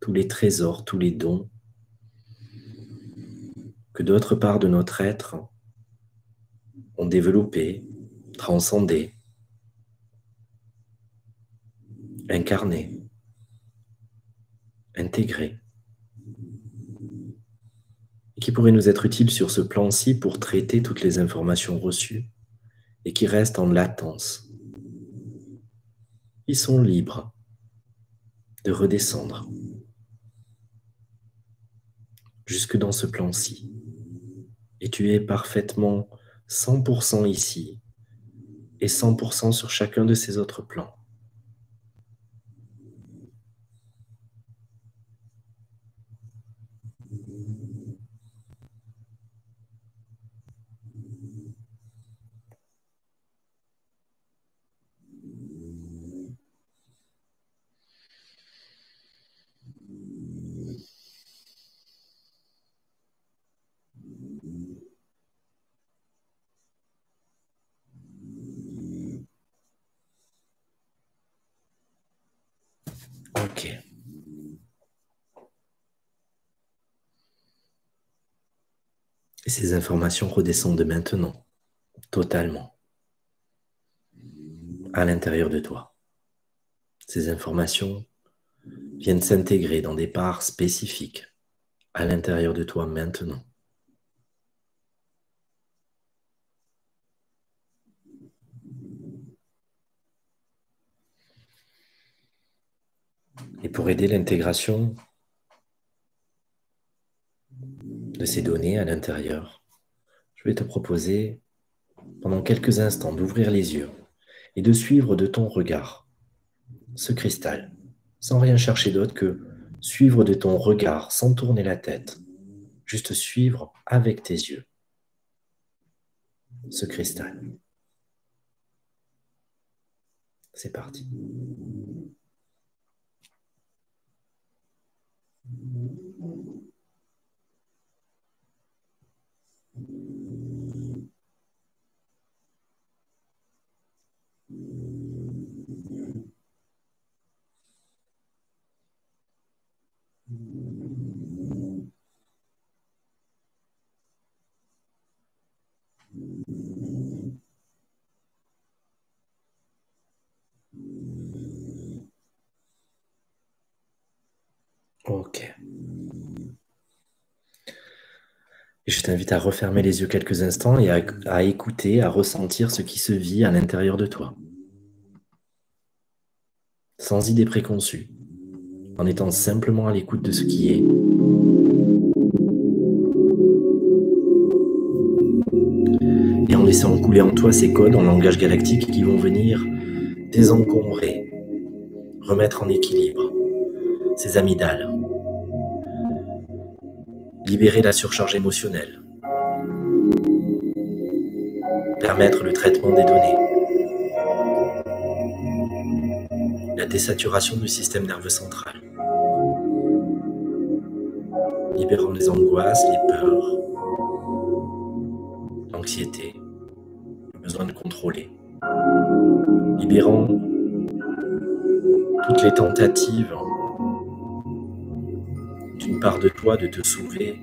tous les trésors, tous les dons que d'autres parts de notre être ont développés, transcendés, incarnés, intégrés, et qui pourraient nous être utiles sur ce plan-ci pour traiter toutes les informations reçues et qui restent en latence. Ils sont libres de redescendre jusque dans ce plan-ci. Et tu es parfaitement 100% ici et 100% sur chacun de ces autres plans. Ok. Et ces informations redescendent maintenant, totalement, à l'intérieur de toi. Ces informations viennent s'intégrer dans des parts spécifiques à l'intérieur de toi maintenant. Et pour aider l'intégration de ces données à l'intérieur, je vais te proposer pendant quelques instants d'ouvrir les yeux et de suivre de ton regard ce cristal, sans rien chercher d'autre que suivre de ton regard, sans tourner la tête, juste suivre avec tes yeux ce cristal. C'est parti. Ok. Et je t'invite à refermer les yeux quelques instants et à écouter, à ressentir ce qui se vit à l'intérieur de toi, sans idée préconçue, en étant simplement à l'écoute de ce qui est. Et en laissant couler en toi ces codes en langage galactique qui vont venir désencombrer, remettre en équilibre ces amygdales, libérer la surcharge émotionnelle, permettre le traitement des données, la désaturation du système nerveux central, libérant les angoisses, les peurs, l'anxiété, le besoin de contrôler, libérant toutes les tentatives d'une part de toi de te sauver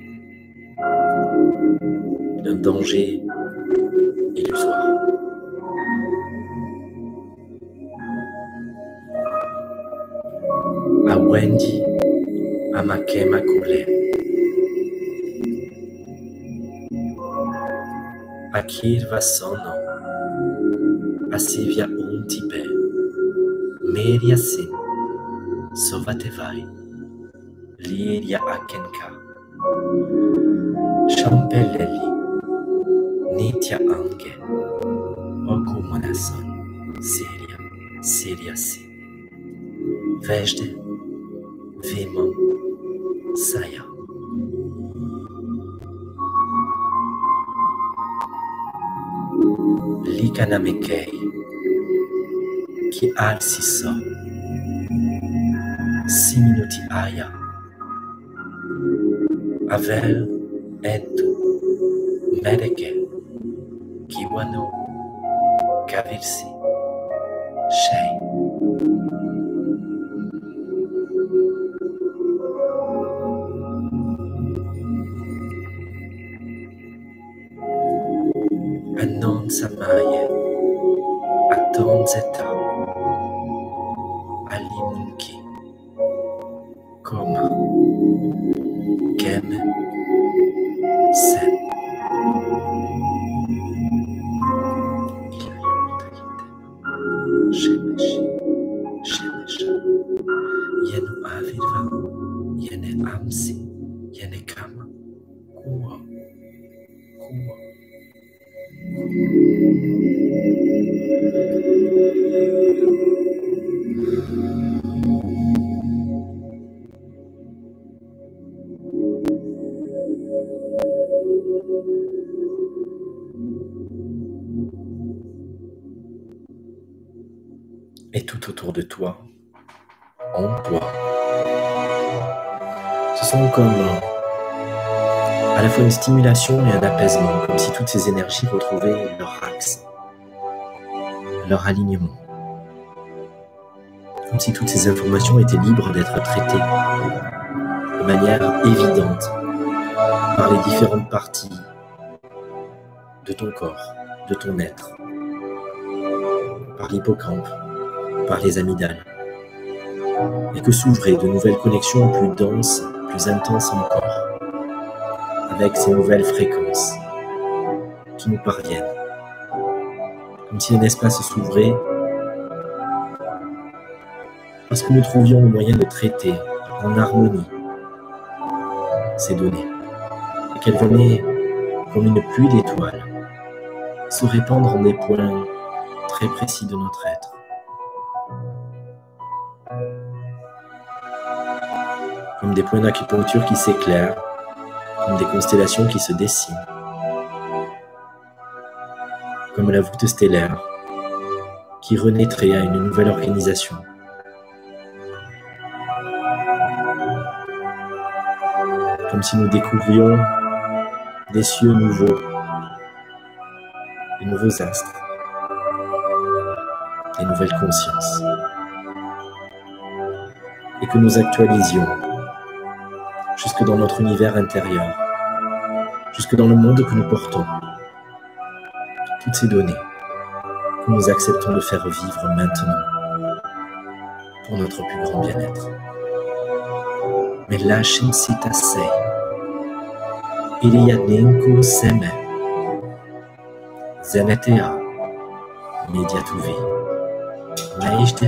d'un danger illusoire. A Wendy Amakema Kole Akir Vasono Asivia Untipe Meria Sin Sovatevai Liria Akenka Champeleli Nitya Ange Okumanason Seria Si Vejde Vimon Saya Likanamekei Ki Al Siso 6 minuti Aya Avel Etu Medeke Kiwano Kavirsi Shei Anon Samaye Aton Zeta Alimunki Koma Keme Sen Shemeshi Shemesha Yenu Avirva Yene Amsi Yene Kama Kuo Kuo Et tout autour de toi, en toi, ce sont comme à la fois une stimulation et un apaisement, comme si toutes ces énergies retrouvaient leur axe, leur alignement, comme si toutes ces informations étaient libres d'être traitées de manière évidente par les différentes parties de ton corps, de ton être, par l'hippocampe, par les amygdales, et que s'ouvraient de nouvelles connexions plus denses, plus intenses encore, avec ces nouvelles fréquences qui nous parviennent, comme si un espace s'ouvrait, parce que nous trouvions le moyen de traiter en harmonie ces données, et qu'elles venaient comme une pluie d'étoiles se répandre en des points très précis de notre être. Comme des points d'acupuncture qui s'éclairent, comme des constellations qui se dessinent, comme la voûte stellaire qui renaîtrait à une nouvelle organisation. Comme si nous découvrions des cieux nouveaux, de nouveaux astres, des nouvelles consciences, et que nous actualisions jusque dans notre univers intérieur, jusque dans le monde que nous portons, toutes ces données que nous acceptons de faire vivre maintenant pour notre plus grand bien-être. Mais lâchez cet assez Iliadninku seme, zenetea, mediatuvi, maishte,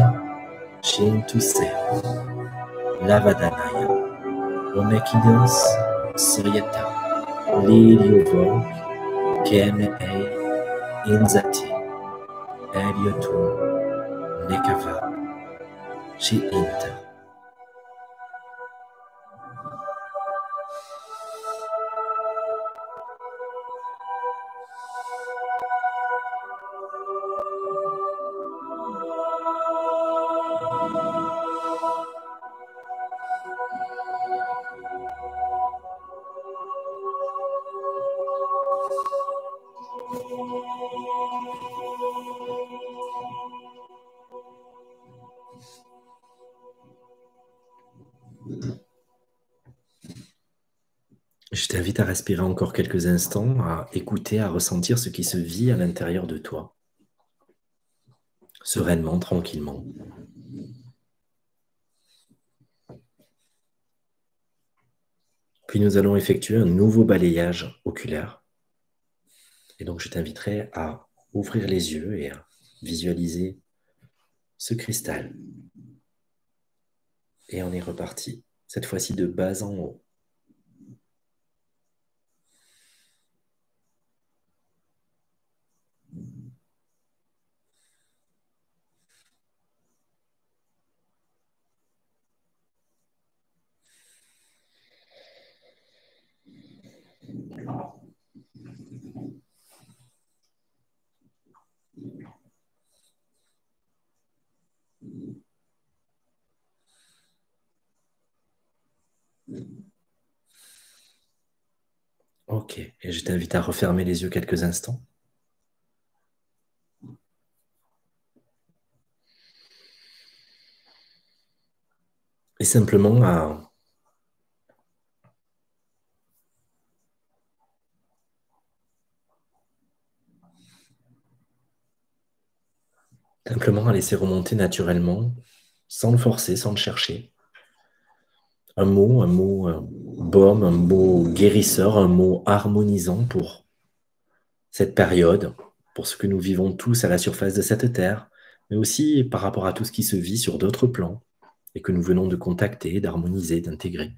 shintuse, lavadanaya, omekidos, sirieta, liliovok, keme inzati, eliotum, nekava, shiinta. Je t'invite à respirer encore quelques instants, à écouter, à ressentir ce qui se vit à l'intérieur de toi, sereinement, tranquillement. Puis nous allons effectuer un nouveau balayage oculaire. Et donc je t'inviterai à ouvrir les yeux et à visualiser ce cristal. Et on est reparti, cette fois-ci de bas en haut. Ok, et je t'invite à refermer les yeux quelques instants. Et simplement à laisser remonter naturellement, sans le forcer, sans le chercher. Un mot baume, un mot guérisseur, un mot harmonisant pour cette période, pour ce que nous vivons tous à la surface de cette terre, mais aussi par rapport à tout ce qui se vit sur d'autres plans et que nous venons de contacter, d'harmoniser, d'intégrer.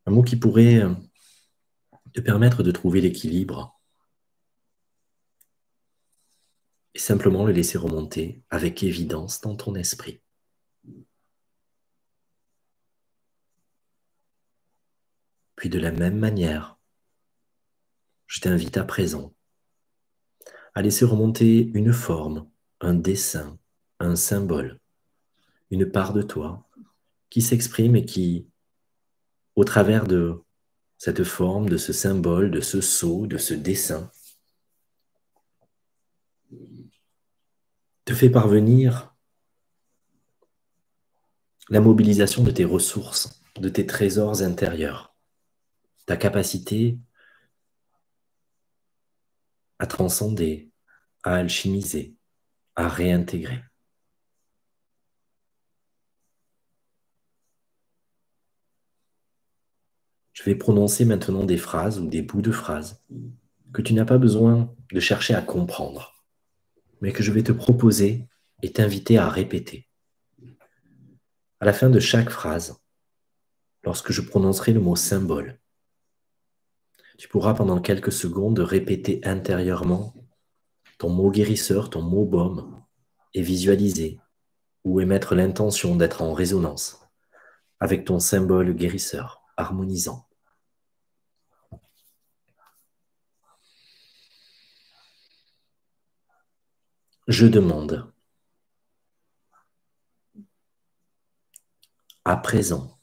Un mot qui pourrait te permettre de trouver l'équilibre et simplement le laisser remonter avec évidence dans ton esprit. Puis de la même manière, je t'invite à présent à laisser remonter une forme, un dessin, un symbole, une part de toi qui s'exprime et qui, au travers de cette forme, de ce symbole, de ce sceau, de ce dessin, te fait parvenir la mobilisation de tes ressources, de tes trésors intérieurs, ta capacité à transcender, à alchimiser, à réintégrer. Je vais prononcer maintenant des phrases ou des bouts de phrases que tu n'as pas besoin de chercher à comprendre, mais que je vais te proposer et t'inviter à répéter. À la fin de chaque phrase, lorsque je prononcerai le mot symbole, tu pourras pendant quelques secondes répéter intérieurement ton mot guérisseur, ton mot baume, et visualiser ou émettre l'intention d'être en résonance avec ton symbole guérisseur, harmonisant. Je demande à présent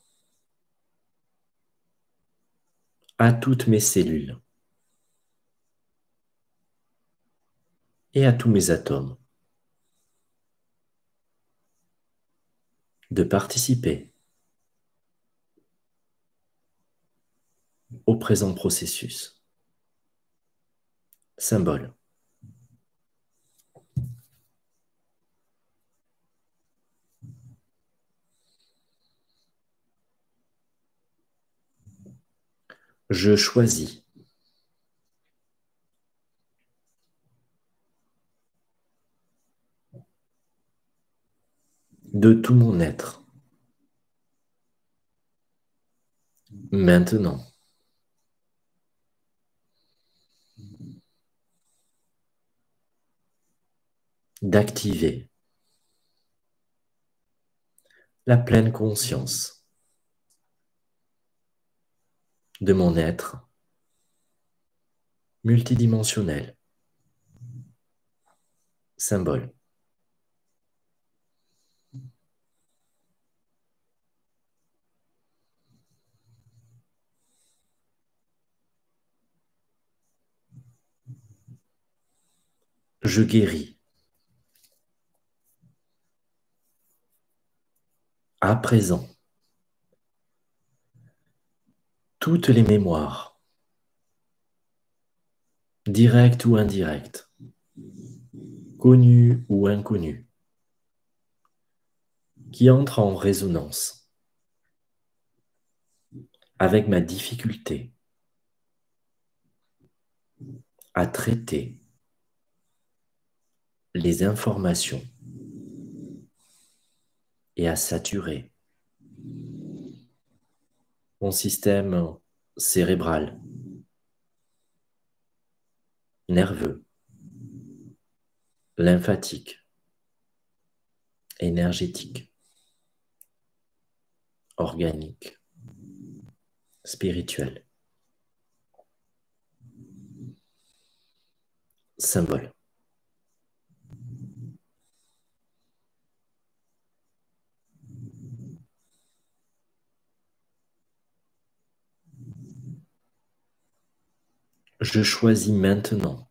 à toutes mes cellules et à tous mes atomes de participer au présent processus. Symbole. Je choisis. De tout mon être. Maintenant. D'activer la pleine conscience de mon être multidimensionnel. Symbole. Je guéris. À présent, toutes les mémoires, directes ou indirectes, connues ou inconnues, qui entrent en résonance avec ma difficulté à traiter les informations et à saturer mon système cérébral, nerveux, lymphatique, énergétique, organique, spirituel. Symbole. Je choisis maintenant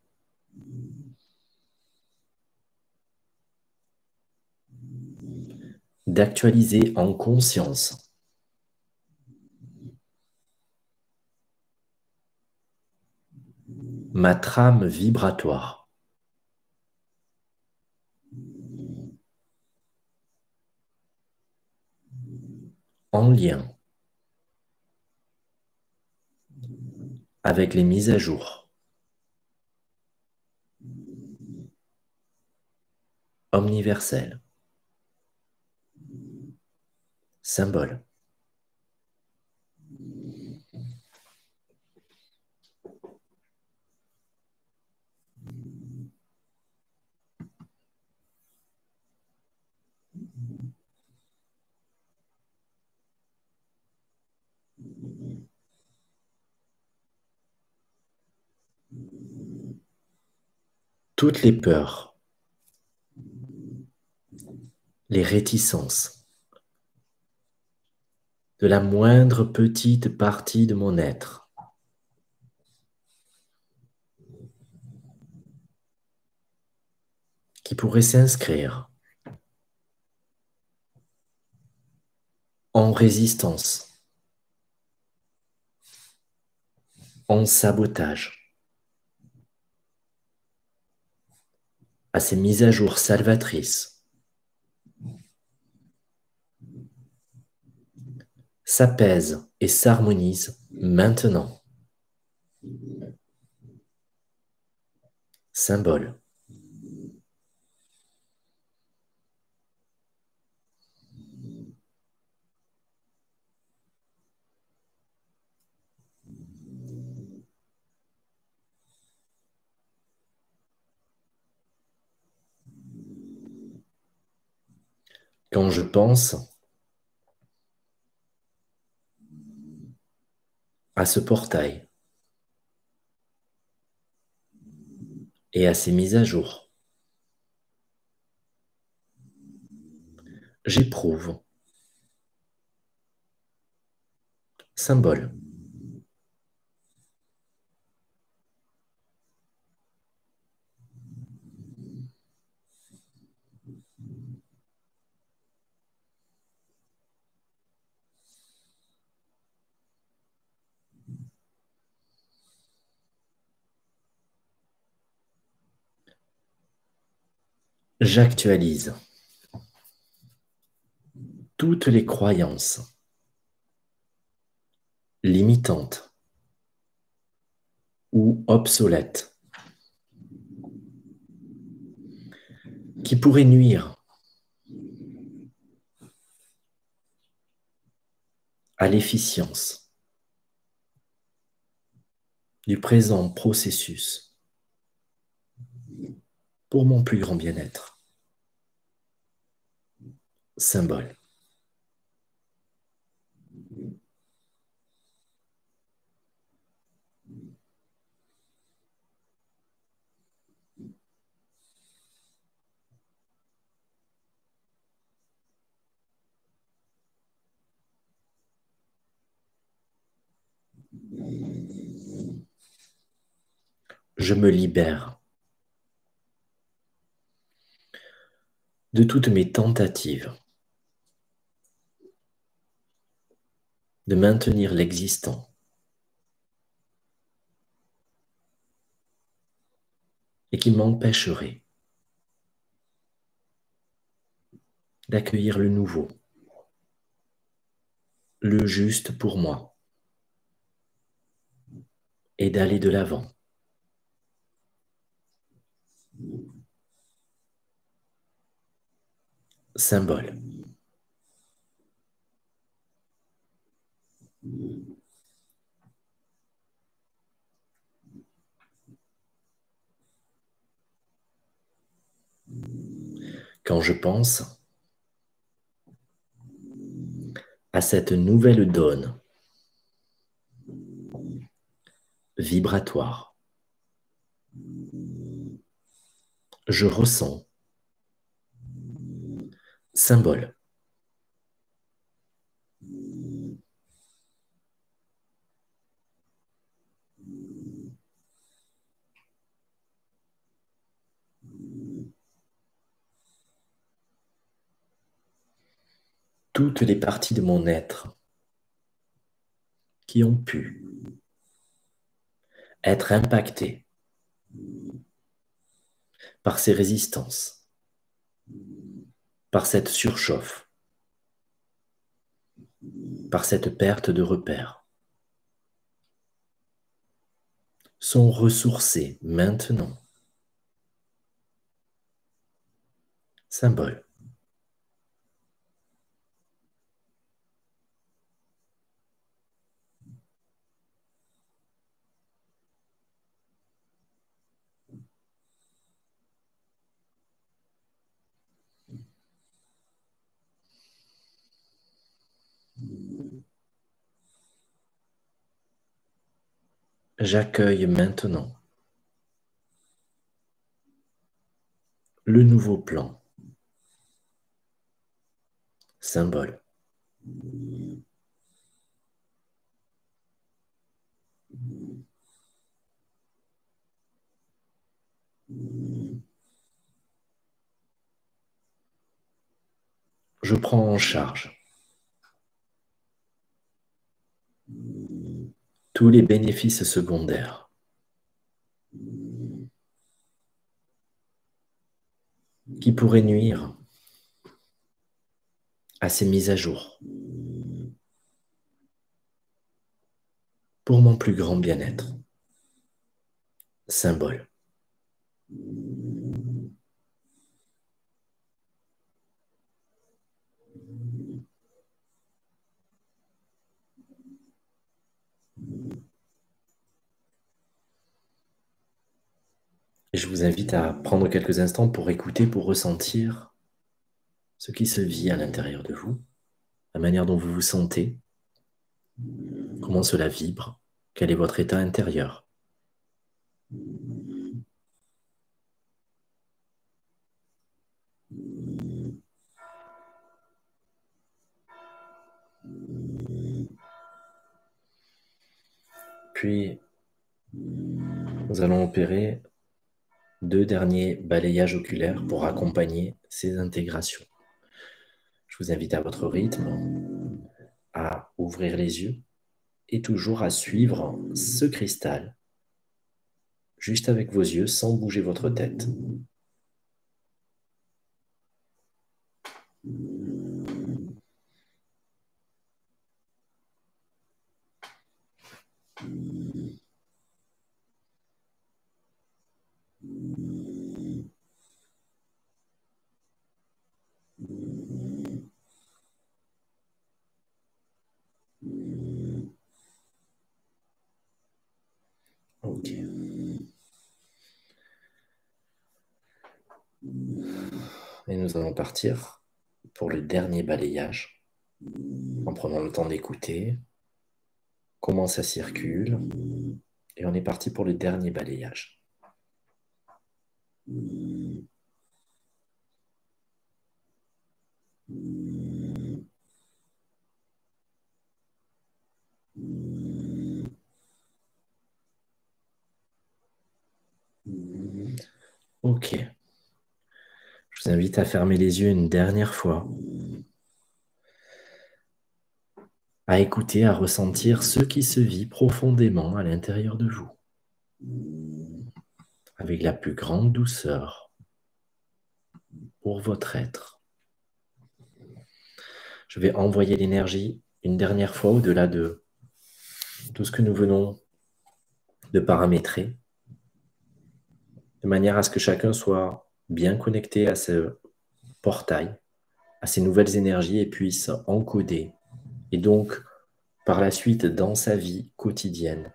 d'actualiser en conscience ma trame vibratoire en lien avec les mises à jour omniverselles. Symbole. Toutes les peurs, les réticences de la moindre petite partie de mon être qui pourrait s'inscrire en résistance, en sabotage à ces mises à jour salvatrices, s'apaise et s'harmonise maintenant. Symbole. Quand je pense à ce portail et à ces mises à jour, j'éprouve. Symbole. J'actualise toutes les croyances limitantes ou obsolète, qui pourrait nuire à l'efficience du présent processus pour mon plus grand bien-être. Symbole. Je me libère de toutes mes tentatives de maintenir l'existant et qui m'empêcherait d'accueillir le nouveau, le juste pour moi et d'aller de l'avant. Symbole. Quand je pense à cette nouvelle donne vibratoire, je ressens, symbole, toutes les parties de mon être qui ont pu être impactées par ces résistances, par cette surchauffe, par cette perte de repères, sont ressourcées maintenant. Symbole. J'accueille maintenant le nouveau plan. Symbole. Je prends en charge tous les bénéfices secondaires qui pourraient nuire à ces mises à jour pour mon plus grand bien-être. Symbole. Et je vous invite à prendre quelques instants pour écouter, pour ressentir ce qui se vit à l'intérieur de vous, la manière dont vous vous sentez, comment cela vibre, quel est votre état intérieur. Puis, nous allons opérer 2 derniers balayages oculaires pour accompagner ces intégrations. Je vous invite à votre rythme à ouvrir les yeux et toujours à suivre ce cristal juste avec vos yeux sans bouger votre tête. Et nous allons partir pour le dernier balayage, en prenant le temps d'écouter comment ça circule. Et on est parti pour le dernier balayage. Ok. Je vous invite à fermer les yeux une dernière fois, à écouter, à ressentir ce qui se vit profondément à l'intérieur de vous, avec la plus grande douceur pour votre être. Je vais envoyer l'énergie une dernière fois au-delà de tout ce que nous venons de paramétrer, de manière à ce que chacun soit bien connecté à ce portail, à ces nouvelles énergies et puisse encoder. Et donc, par la suite, dans sa vie quotidienne,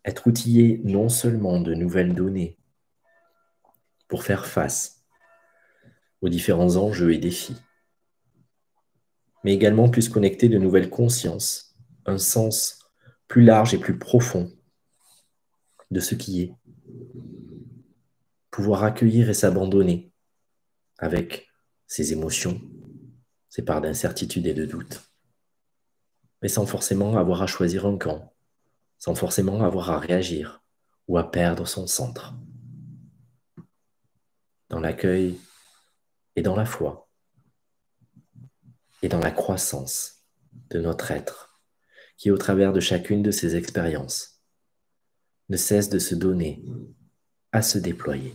être outillé non seulement de nouvelles données pour faire face aux différents enjeux et défis, mais également puisse connecter de nouvelles consciences, un sens plus large et plus profond de ce qui est, pouvoir accueillir et s'abandonner avec ses émotions, ses parts d'incertitude et de doute, mais sans forcément avoir à choisir un camp, sans forcément avoir à réagir ou à perdre son centre. Dans l'accueil et dans la foi et dans la croissance de notre être, qui au travers de chacune de ces expériences ne cesse de se donner à se déployer.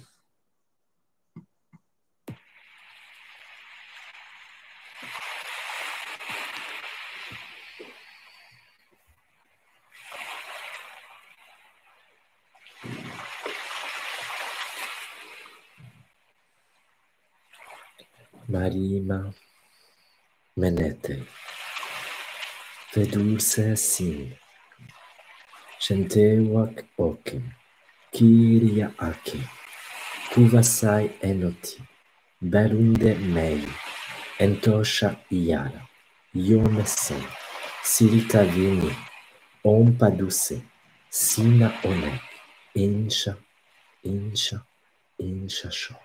Marima Menete, Vedulce Sin, Shentewak Oke, Kiria Ake, Kuvasai Enoti, Balunde Mei, Entosha Iara, Yomeson, Silita Vini, Ompaduse, Sina One, Insha, Insha, Insha Sho.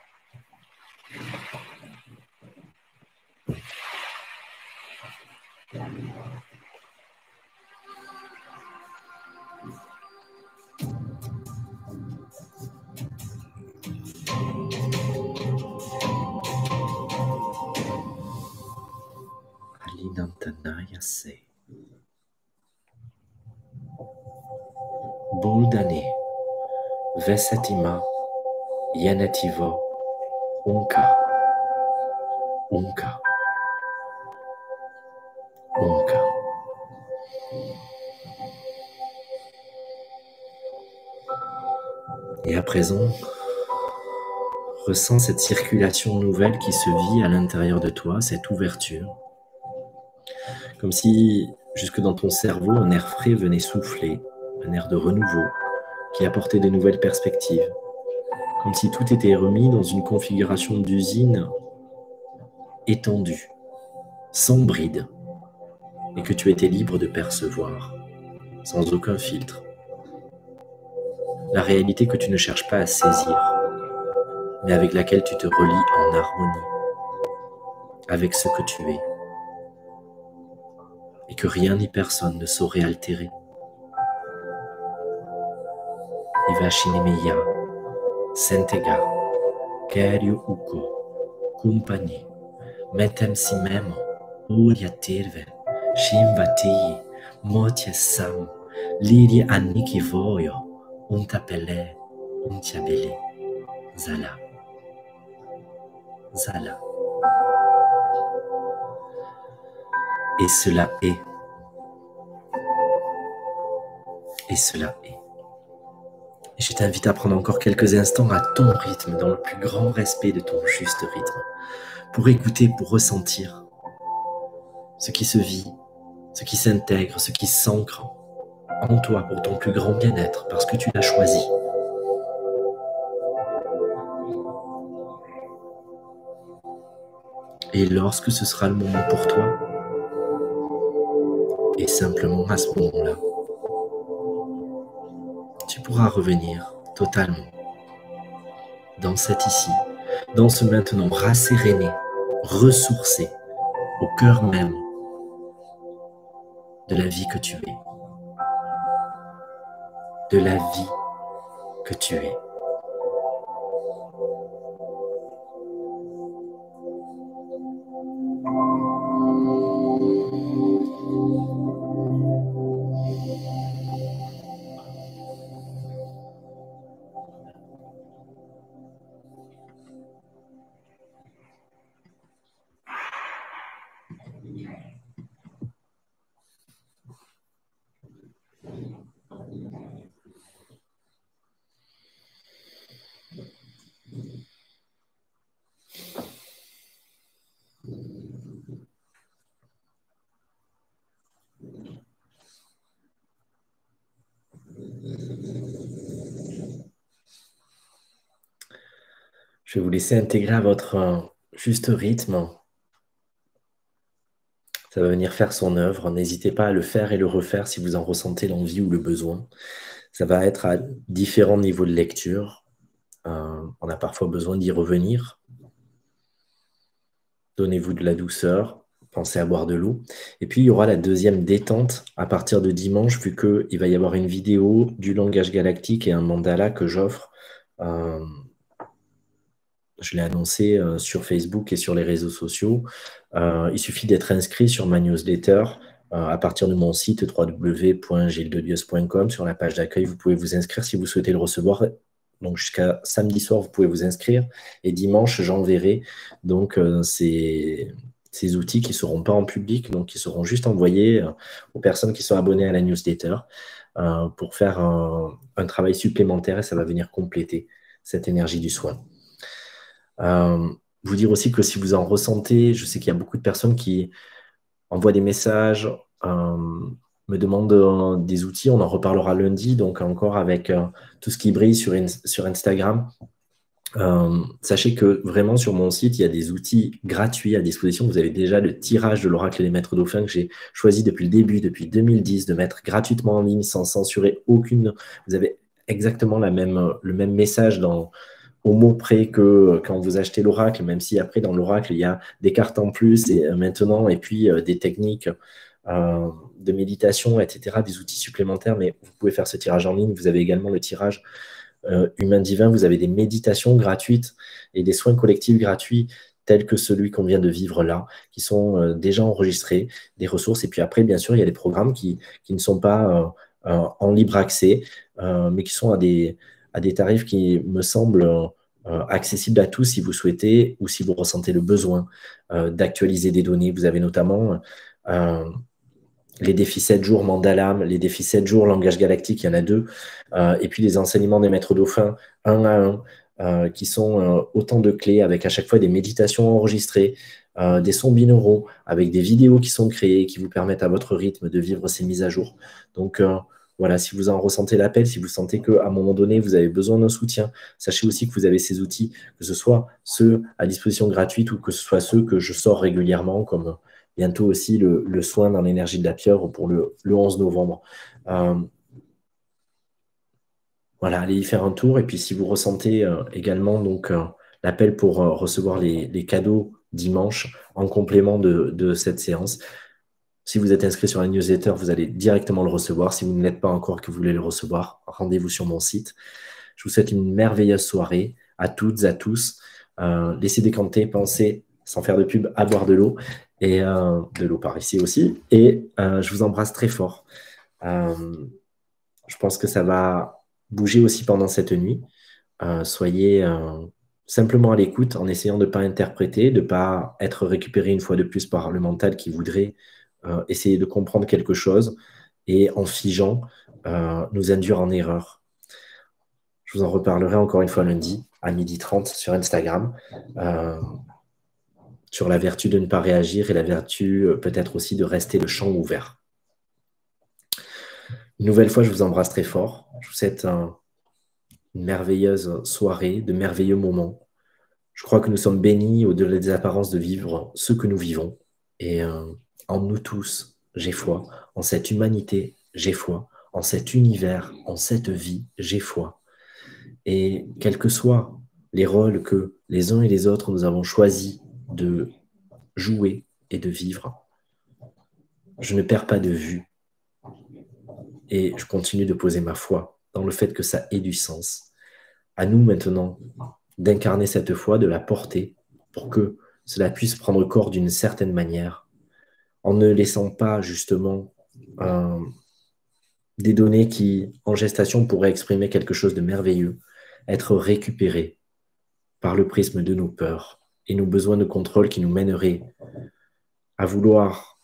Alinantanaya Se. Buldane, Vesetima, Yanativo, Unka, Unka, Unka. Et à présent, ressens cette circulation nouvelle qui se vit à l'intérieur de toi, cette ouverture. Comme si, jusque dans ton cerveau, un air frais venait souffler, un air de renouveau, qui apportait de nouvelles perspectives. Comme si tout était remis dans une configuration d'usine étendue, sans bride, et que tu étais libre de percevoir, sans aucun filtre. La réalité que tu ne cherches pas à saisir, mais avec laquelle tu te relis en harmonie avec ce que tu es, et que rien ni personne ne saurait altérer. Ivashinemeya, Sentega, Kerio Uko, Kumpani, Metem Simemo, Uria Tirve, Shimvati, Motye Sam, Liria Aniki Voyo, Untapele, Untiabele, Zala, Zala. Et cela est. Et cela est. Et je t'invite à prendre encore quelques instants à ton rythme, dans le plus grand respect de ton juste rythme, pour écouter, pour ressentir ce qui se vit, ce qui s'intègre, ce qui s'ancre en toi pour ton plus grand bien-être, parce que tu l'as choisi. Et lorsque ce sera le moment pour toi, et simplement à ce moment-là, tu pourras revenir totalement dans cet ici, dans ce maintenant, rasséréné, ressourcé, au cœur même de la vie que tu es, de la vie que tu es. Je vais vous laisser intégrer à votre juste rythme. Ça va venir faire son œuvre. N'hésitez pas à le faire et le refaire si vous en ressentez l'envie ou le besoin. Ça va être à différents niveaux de lecture. On a parfois besoin d'y revenir. Donnez-vous de la douceur. Pensez à boire de l'eau. Et puis, il y aura la deuxième détente à partir de dimanche, vu qu'il va y avoir une vidéo du langage galactique et un mandala que j'offre. Je l'ai annoncé sur Facebook et sur les réseaux sociaux. Il suffit d'être inscrit sur ma newsletter à partir de mon site www.gildedios.com. Sur la page d'accueil, vous pouvez vous inscrire si vous souhaitez le recevoir. Donc jusqu'à samedi soir, vous pouvez vous inscrire. Et dimanche, j'enverrai donc ces outils qui ne seront pas en public, donc qui seront juste envoyés aux personnes qui sont abonnées à la newsletter pour faire un travail supplémentaire et ça va venir compléter cette énergie du soin. Vous dire aussi que si vous en ressentez, je sais qu'il y a beaucoup de personnes qui envoient des messages, me demandent des outils, on en reparlera lundi, donc encore avec tout ce qui brille sur Instagram. Sachez que vraiment sur mon site, il y a des outils gratuits à disposition. Vous avez déjà le tirage de l'oracle des maîtres dauphins que j'ai choisi depuis le début, depuis 2010, de mettre gratuitement en ligne sans censurer aucune. Vous avez exactement le même message au mot près que quand vous achetez l'oracle, même si après dans l'oracle, il y a des cartes en plus et maintenant, et puis des techniques de méditation, etc., des outils supplémentaires, mais vous pouvez faire ce tirage en ligne. Vous avez également le tirage humain divin, vous avez des méditations gratuites et des soins collectifs gratuits tels que celui qu'on vient de vivre là, qui sont déjà enregistrés, des ressources. Et puis après, bien sûr, il y a des programmes qui ne sont pas en libre accès, mais qui sont à des tarifs qui me semblent accessibles à tous si vous souhaitez ou si vous ressentez le besoin d'actualiser des données. Vous avez notamment les défis 7 jours Mandalam, les défis 7 jours langage galactique, il y en a 2, et puis les enseignements des maîtres dauphins 1 à 1, qui sont autant de clés avec à chaque fois des méditations enregistrées, des sons binauraux, avec des vidéos qui sont créées, qui vous permettent à votre rythme de vivre ces mises à jour. Donc voilà, si vous en ressentez l'appel, si vous sentez qu'à un moment donné, vous avez besoin d'un soutien, sachez aussi que vous avez ces outils, que ce soit ceux à disposition gratuite ou que ce soit ceux que je sors régulièrement, comme bientôt aussi le soin dans l'énergie de la pieuvre pour le 11 novembre. Voilà, allez y faire un tour. Et puis, si vous ressentez également donc l'appel pour recevoir les cadeaux dimanche en complément de cette séance, si vous êtes inscrit sur la newsletter, vous allez directement le recevoir. Si vous ne l'êtes pas encore, que vous voulez le recevoir, rendez-vous sur mon site. Je vous souhaite une merveilleuse soirée à toutes, à tous. Laissez décanter, pensez, sans faire de pub, à boire de l'eau. Et de l'eau par ici aussi. Et je vous embrasse très fort. Je pense que ça va bouger aussi pendant cette nuit. Soyez simplement à l'écoute en essayant de ne pas interpréter, de ne pas être récupéré une fois de plus par le mental qui voudrait essayer de comprendre quelque chose et en figeant, nous induire en erreur. Je vous en reparlerai encore une fois lundi à 12h30 sur Instagram. Sur la vertu de ne pas réagir et la vertu peut-être aussi de rester le champ ouvert. Une nouvelle fois, je vous embrasse très fort. Je vous souhaite une merveilleuse soirée, de merveilleux moments. Je crois que nous sommes bénis au-delà des apparences de vivre ce que nous vivons. Et en nous tous, j'ai foi. En cette humanité, j'ai foi. En cet univers, en cette vie, j'ai foi. Et quels que soient les rôles que les uns et les autres nous avons choisi de jouer et de vivre, je ne perds pas de vue. Et je continue de poser ma foi dans le fait que ça ait du sens. À nous maintenant d'incarner cette foi, de la porter pour que cela puisse prendre corps d'une certaine manière, en ne laissant pas justement des données qui, en gestation, pourraient exprimer quelque chose de merveilleux, être récupérées par le prisme de nos peurs et nos besoins de contrôle qui nous mèneraient à vouloir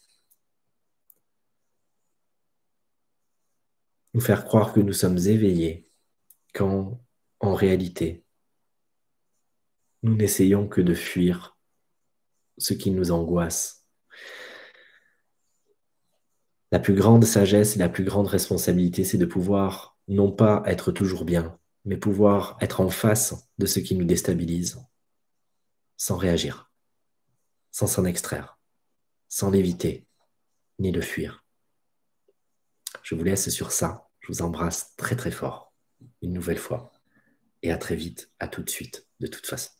nous faire croire que nous sommes éveillés, quand, en réalité, nous n'essayons que de fuir ce qui nous angoisse. La plus grande sagesse et la plus grande responsabilité, c'est de pouvoir non pas être toujours bien, mais pouvoir être en face de ce qui nous déstabilise, sans réagir, sans s'en extraire, sans l'éviter, ni le fuir. Je vous laisse sur ça. Je vous embrasse très très fort, une nouvelle fois. Et à très vite, à tout de suite, de toute façon.